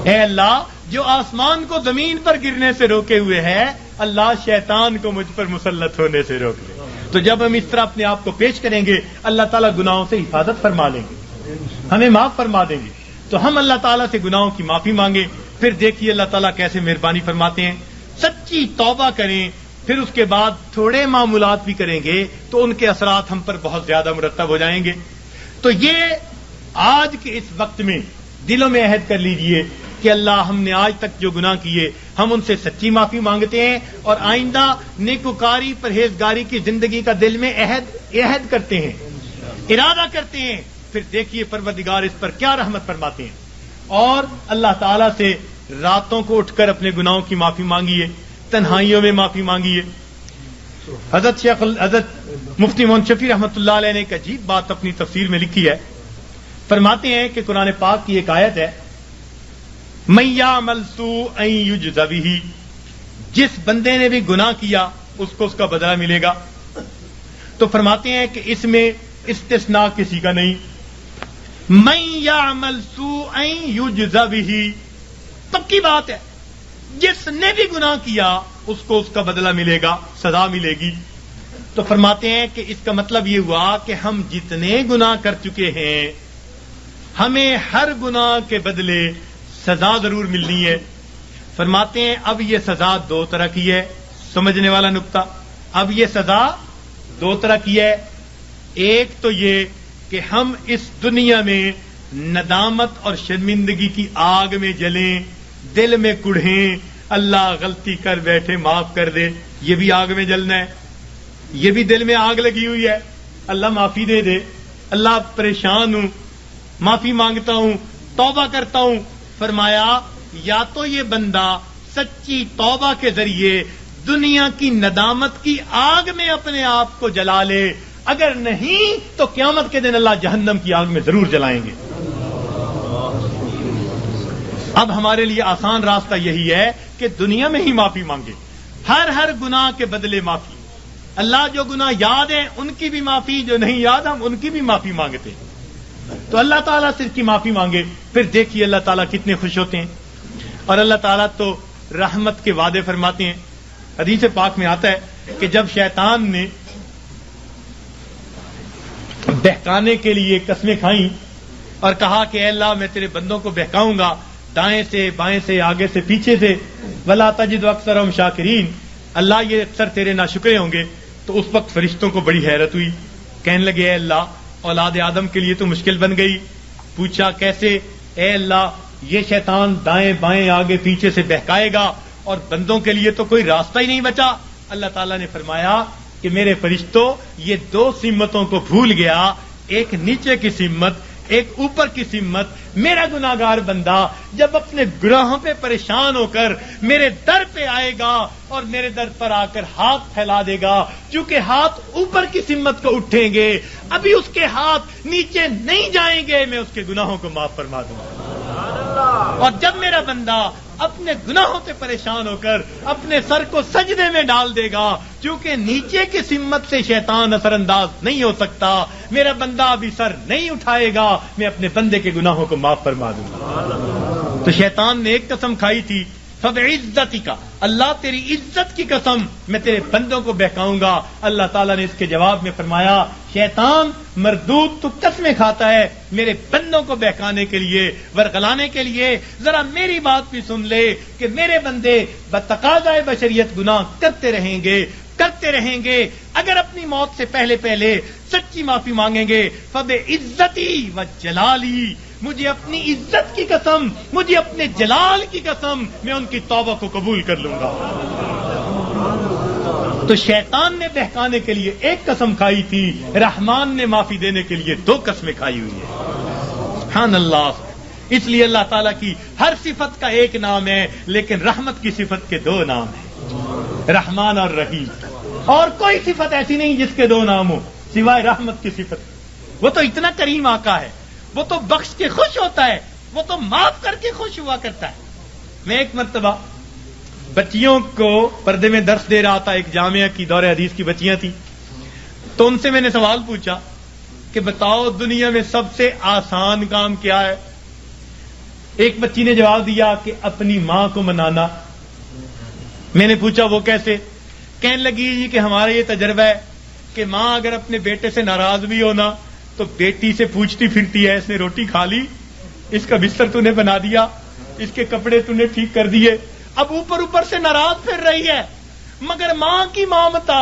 S1: اے اللہ جو آسمان کو زمین پر گرنے سے روکے ہوئے ہے اللہ شیطان کو مجھ پر مسلط ہونے سے روک دے. تو جب ہم اس طرح اپنے آپ کو پیش کریں گے اللہ تعالیٰ گناہوں سے حفاظت فرما لیں گے، ہمیں معاف فرما دیں گے. تو ہم اللہ تعالیٰ سے گناہوں کی معافی مانگیں، پھر دیکھیے اللہ تعالیٰ کیسے مہربانی فرماتے ہیں. سچی توبہ کریں، پھر اس کے بعد تھوڑے معمولات بھی کریں گے تو ان کے اثرات ہم پر بہت زیادہ مرتب ہو جائیں گے. تو یہ آج کے اس وقت میں دلوں میں عہد کر لیجئے کہ اللہ ہم نے آج تک جو گناہ کیے ہم ان سے سچی معافی مانگتے ہیں اور آئندہ نیکوکاری پرہیزگاری کی زندگی کا دل میں عہد کرتے ہیں، ارادہ کرتے ہیں. پھر دیکھیے پروردگار اس پر کیا رحمت فرماتے ہیں. اور اللہ تعالیٰ سے راتوں کو اٹھ کر اپنے گناہوں کی معافی مانگیے، تنہائیوں میں معافی مانگیے. حضرت مفتی محمد شفیع رحمۃ اللہ علیہ نے ایک عجیب بات اپنی تفسیر میں لکھی ہے. فرماتے ہیں کہ قرآن پاک کی ایک آیت ہے مَن یعمل سوءًا یجز بہ، جس بندے نے بھی گناہ کیا اس کو اس کا بدلہ ملے گا. تو فرماتے ہیں کہ اس میں استثناء کسی کا نہیں. مَن یعمل سوءًا یجز بہ، پکی بات ہے، جس نے بھی گناہ کیا اس کو اس کا بدلہ ملے گا، سزا ملے گی. تو فرماتے ہیں کہ اس کا مطلب یہ ہوا کہ ہم جتنے گناہ کر چکے ہیں ہمیں ہر گناہ کے بدلے سزا ضرور ملنی ہے. فرماتے ہیں اب یہ سزا دو طرح کی ہے، سمجھنے والا نقطہ. اب یہ سزا دو طرح کی ہے. ایک تو یہ کہ ہم اس دنیا میں ندامت اور شرمندگی کی آگ میں جلیں، دل میں کڑھیں، اللہ غلطی کر بیٹھے معاف کر دے، یہ بھی آگ میں جلنا ہے. یہ بھی دل میں آگ لگی ہوئی ہے، اللہ معافی دے دے، اللہ پریشان ہوں، معافی مانگتا ہوں، توبہ کرتا ہوں. فرمایا یا تو یہ بندہ سچی توبہ کے ذریعے دنیا کی ندامت کی آگ میں اپنے آپ کو جلا لے، اگر نہیں تو قیامت کے دن اللہ جہنم کی آگ میں ضرور جلائیں گے. اب ہمارے لیے آسان راستہ یہی ہے کہ دنیا میں ہی معافی مانگے، ہر گناہ کے بدلے معافی. اللہ جو گناہ یاد ہیں ان کی بھی معافی، جو نہیں یاد ہم ان کی بھی معافی مانگتے ہیں. تو اللہ تعالیٰ سے اس کی معافی مانگے، پھر دیکھیے اللہ تعالیٰ کتنے خوش ہوتے ہیں. اور اللہ تعالیٰ تو رحمت کے وعدے فرماتے ہیں. حدیث پاک میں آتا ہے کہ جب شیطان نے بہکانے کے لیے قسمیں کھائیں اور کہا کہ اے اللہ میں تیرے بندوں کو بہکاؤں گا دائیں سے بائیں سے آگے سے پیچھے سے، ولا تجد اکثرہم شاکرین، اللہ یہ اکثر تیرے ناشکرے ہوں گے. تو اس وقت فرشتوں کو بڑی حیرت ہوئی، کہنے لگے اے اللہ اولاد آدم کے لیے تو مشکل بن گئی. پوچھا کیسے؟ اے اللہ یہ شیطان دائیں بائیں آگے پیچھے سے بہکائے گا اور بندوں کے لیے تو کوئی راستہ ہی نہیں بچا. اللہ تعالیٰ نے فرمایا کہ میرے فرشتوں یہ دو سمتوں کو بھول گیا، ایک نیچے کی سمت، ایک اوپر کی سمت. میرا گناہگار بندہ جب اپنے گناہوں پہ پریشان ہو کر میرے در پہ آئے گا اور میرے در پر آ کر ہاتھ پھیلا دے گا، چونکہ ہاتھ اوپر کی سمت کو اٹھیں گے، ابھی اس کے ہاتھ نیچے نہیں جائیں گے، میں اس کے گناہوں کو معاف فرما دوں گا. اور جب میرا بندہ اپنے گناہوں سے پریشان ہو کر اپنے سر کو سجدے میں ڈال دے گا، کیونکہ نیچے کی سمت سے شیطان اثر انداز نہیں ہو سکتا، میرا بندہ ابھی سر نہیں اٹھائے گا، میں اپنے بندے کے گناہوں کو معاف فرما دوں گا. تو شیطان نے ایک قسم کھائی تھی، فبعزتی کا، اللہ تیری عزت کی قسم میں تیرے بندوں کو بہکاؤں گا. اللہ تعالیٰ نے اس کے جواب میں فرمایا شیطان مردود تو قسمیں کھاتا ہے میرے بندوں کو بہکانے کے لیے، ورغلانے کے لیے. ذرا میری بات بھی سن لے کہ میرے بندے بتقاضائے بشریت گناہ کرتے رہیں گے اگر اپنی موت سے پہلے سچی معافی مانگیں گے. فبعزتی و جلالی، مجھے اپنی عزت کی قسم، مجھے اپنے جلال کی قسم، میں ان کی توبہ کو قبول کر لوں گا. تو شیطان نے بہکانے کے لیے ایک قسم کھائی تھی، رحمان نے معافی دینے کے لیے دو قسمیں کھائی ہوئی ہے. سبحان اللہ. اس لیے اللہ تعالیٰ کی ہر صفت کا ایک نام ہے، لیکن رحمت کی صفت کے دو نام ہیں، رحمان اور رحیم. اور کوئی صفت ایسی نہیں جس کے دو نام ہو سوائے رحمت کی صفت. وہ تو اتنا کریم آقا ہے، وہ تو بخش کے خوش ہوتا ہے، وہ تو معاف کر کے خوش ہوا کرتا ہے. میں ایک مرتبہ بچیوں کو پردے میں درس دے رہا تھا، ایک جامعہ کی دور حدیث کی بچیاں تھیں، تو ان سے میں نے سوال پوچھا کہ بتاؤ دنیا میں سب سے آسان کام کیا ہے؟ ایک بچی نے جواب دیا کہ اپنی ماں کو منانا. میں نے پوچھا وہ کیسے؟ کہنے لگی جی کہ ہمارا یہ تجربہ ہے کہ ماں اگر اپنے بیٹے سے ناراض بھی ہونا تو بیٹی سے پوچھتی پھرتی ہے، اس نے روٹی کھا لی، اس کا بستر تو نے بنا دیا، اس کے کپڑے تو نے ٹھیک کر دیے. اب اوپر سے ناراض پھر رہی ہے، مگر ماں کی مامتا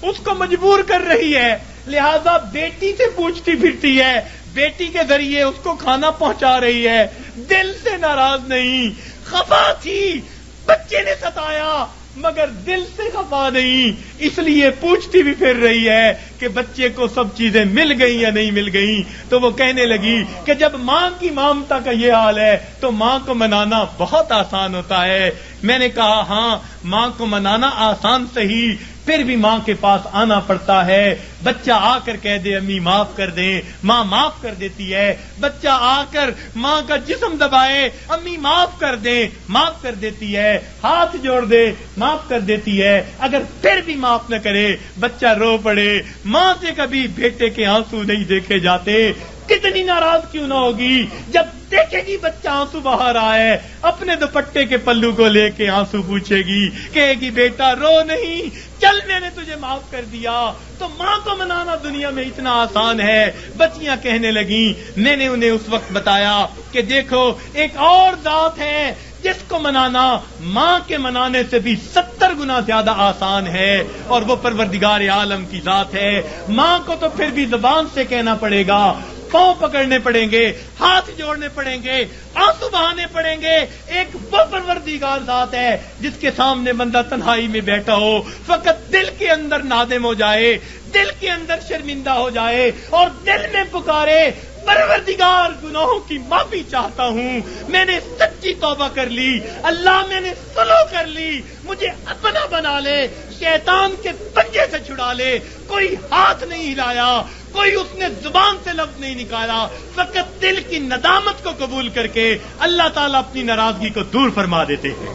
S1: اس کو مجبور کر رہی ہے، لہذا بیٹی سے پوچھتی پھرتی ہے، بیٹی کے ذریعے اس کو کھانا پہنچا رہی ہے. دل سے ناراض نہیں، خفا تھی، بچے نے ستایا مگر دل سے خفا نہیں، اس لیے پوچھتی بھی پھر رہی ہے کہ بچے کو سب چیزیں مل گئی یا نہیں مل گئی. تو وہ کہنے لگی کہ جب ماں کی مامتا کا یہ حال ہے تو ماں کو منانا بہت آسان ہوتا ہے. میں نے کہا ہاں ماں کو منانا آسان صحیح، پھر بھی ماں کے پاس آنا پڑتا ہے. بچہ آ کر کہہ دے امی معاف کر دیں، ماں معاف کر دیتی ہے. بچہ آ کر ماں کا جسم دبائے، امی معاف کر دیں، معاف کر دیتی ہے. ہاتھ جوڑ دے، معاف کر دیتی ہے. اگر پھر بھی معاف نہ کرے، بچہ رو پڑے، ماں سے کبھی بیٹے کے آنسو نہیں دیکھے جاتے. کتنی ناراض کیوں نہ ہوگی جب دیکھے گی بچہ آنسو بہا رہا ہے، اپنے دوپٹے کے پلو کو لے کے آنسو پوچھے گی، کہے گی بیٹا رو نہیں، چل میں نے تجھے معاف کر دیا. تو ماں کو منانا دنیا میں اتنا آسان ہے. بچیاں کہنے لگیں، میں نے انہیں اس وقت بتایا کہ دیکھو ایک اور ذات ہے جس کو منانا ماں کے منانے سے بھی 70 گنا زیادہ آسان ہے، اور وہ پروردگار عالم کی ذات ہے. ماں کو تو پھر بھی زبان سے کہنا پڑے گا، پاؤں پکڑنے پڑیں گے، ہاتھ جوڑنے پڑیں گے، آنسو بہانے پڑیں گے. ایک وہ پروردگار ذات ہے جس کے سامنے بندہ تنہائی میں بیٹھا ہو، فقط دل کے اندر نادم ہو جائے، دل کے اندر شرمندہ ہو جائے اور دل میں پکارے پروردگار گناہوں کی معافی چاہتا ہوں، میں نے سچی توبہ کر لی، اللہ میں نے صلح کر لی، مجھے اپنا بنا لے، شیطان کے پنجے سے چھڑا لے. کوئی ہاتھ نہیں ہلایا، کوئی اس نے زبان سے لفظ نہیں نکالا، فقط دل کی ندامت کو قبول کر کے اللہ تعالیٰ اپنی ناراضگی کو دور فرما دیتے ہیں.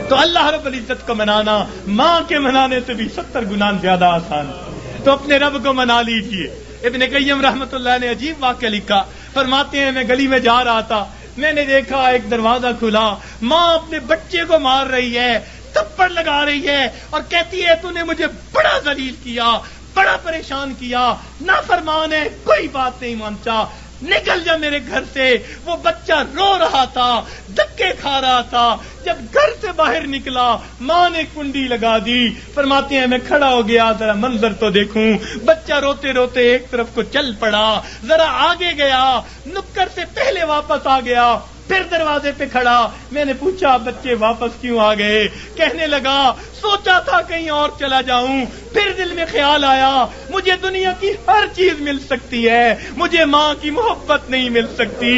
S1: تو اللہ رب العزت کو منانا ماں کے منانے سے بھی 70 گنا زیادہ آسان. تو اپنے رب کو منا لیجئے. ابن قیم رحمت اللہ نے عجیب واقعہ لکھا، فرماتے ہیں میں گلی میں جا رہا تھا، میں نے دیکھا ایک دروازہ کھلا، ماں اپنے بچے کو مار رہی ہے، تھپڑ لگا رہی ہے اور کہتی ہے تو نے مجھے بڑا ذلیل کیا، بڑا پریشان کیا، نافرمان ہے، کوئی بات نہیں مانتا، نکل جا میرے گھر سے. وہ بچہ رو رہا تھا، دھکے کھا رہا تھا. جب گھر سے باہر نکلا ماں نے کنڈی لگا دی. فرماتے ہیں میں کھڑا ہو گیا ذرا منظر تو دیکھوں. بچہ روتے روتے ایک طرف کو چل پڑا، ذرا آگے گیا، نکر سے پہلے واپس آ گیا، پھر دروازے پہ کھڑا. میں نے پوچھا بچے واپس کیوں آ گئے؟ کہنے لگا سوچا تھا کہیں اور چلا جاؤں، پھر دل میں خیال آیا مجھے دنیا کی ہر چیز مل سکتی ہے، مجھے ماں کی محبت نہیں مل سکتی،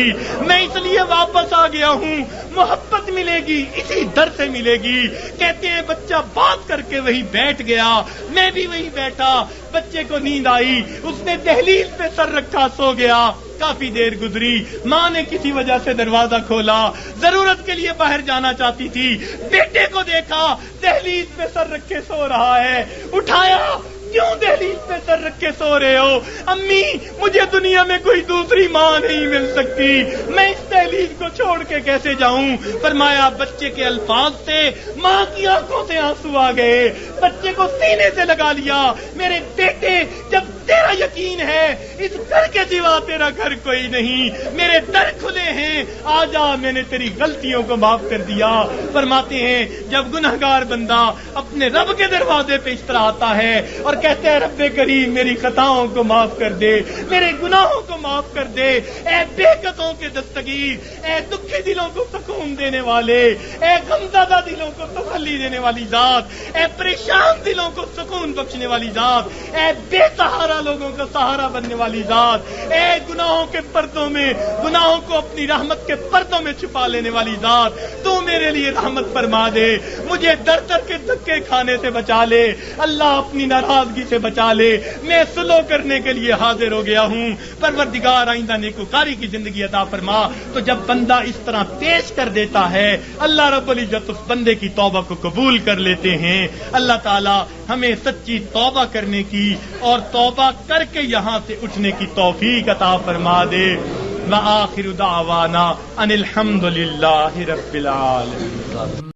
S1: میں اس لیے واپس آ گیا ہوں. محبت ملے گی اسی در سے ملے گی. کہتے ہیں بچہ بات کر کے وہی بیٹھ گیا، میں بھی وہی بیٹھا. بچے کو نیند آئی، اس نے دہلیز پہ سر رکھا سو گیا. کافی دیر گزری، ماں نے کسی وجہ سے دروازہ کھولا، ضرورت کے لیے باہر جانا چاہتی تھی، بیٹے کو دیکھا دہلیز پہ سر رکھے سو رہا ہے. اٹھایا، کیوں دہلیز پہ سر رکھ کے سو رہے ہو؟ امی مجھے دنیا میں کوئی دوسری ماں نہیں مل سکتی، میں اس دہلیز کو چھوڑ کے کیسے جاؤں؟ فرمایا بچے کے الفاظ سے ماں کی آنکھوں سے آنسو آ گئے. بچے کو سینے سے لگا لیا، میرے بیٹے جب تیرا یقین ہے اس گھر کے سوا تیرا گھر کوئی نہیں، میرے در کھلے ہیں، آ جا، میں نے تیری غلطیوں کو معاف کر دیا. فرماتے ہیں جب گنہگار بندہ اپنے رب کے دروازے پہ اس طرح آتا ہے اور کہتے ہیں رب کریم میری خطاؤں کو معاف کر دے، میرے گناہوں کو معاف کر دے، اے بے قصوں کے دستگیر عزیز، اے دکھی دلوں کو سکون دینے والے، اے غمزدہ دلوں کو تسلی دینے والی ذات، اے پریشان دلوں کو سکون بخشنے والی ذات، اے بے سہارا لوگوں کا سہارا بننے والی ذات، اے گناہوں کے پردوں میں، گناہوں کو اپنی رحمت کے پردوں میں چھپا لینے والی ذات، تو میرے لیے رحمت فرما دے، مجھے در در کے دھکے کھانے سے بچا لے، اللہ اپنی ناراضگی سے بچا لے، میں سلو کرنے کے لیے حاضر ہو گیا ہوں، پروردگار آئندہ نیکوکاری کی زندگی عطا فرما۔ تو جب بندہ اس طرح پیش کر دیتا ہے، اللہ رب العزت اس بندے کی توبہ کو قبول کر لیتے ہیں۔ اللہ تعالی ہمیں سچی توبہ کرنے کی اور توبہ کر کے یہاں سے اٹھنے کی توفیق عطا فرما دے۔ وآخر دعوانا ان الحمد للہ رب العالمین۔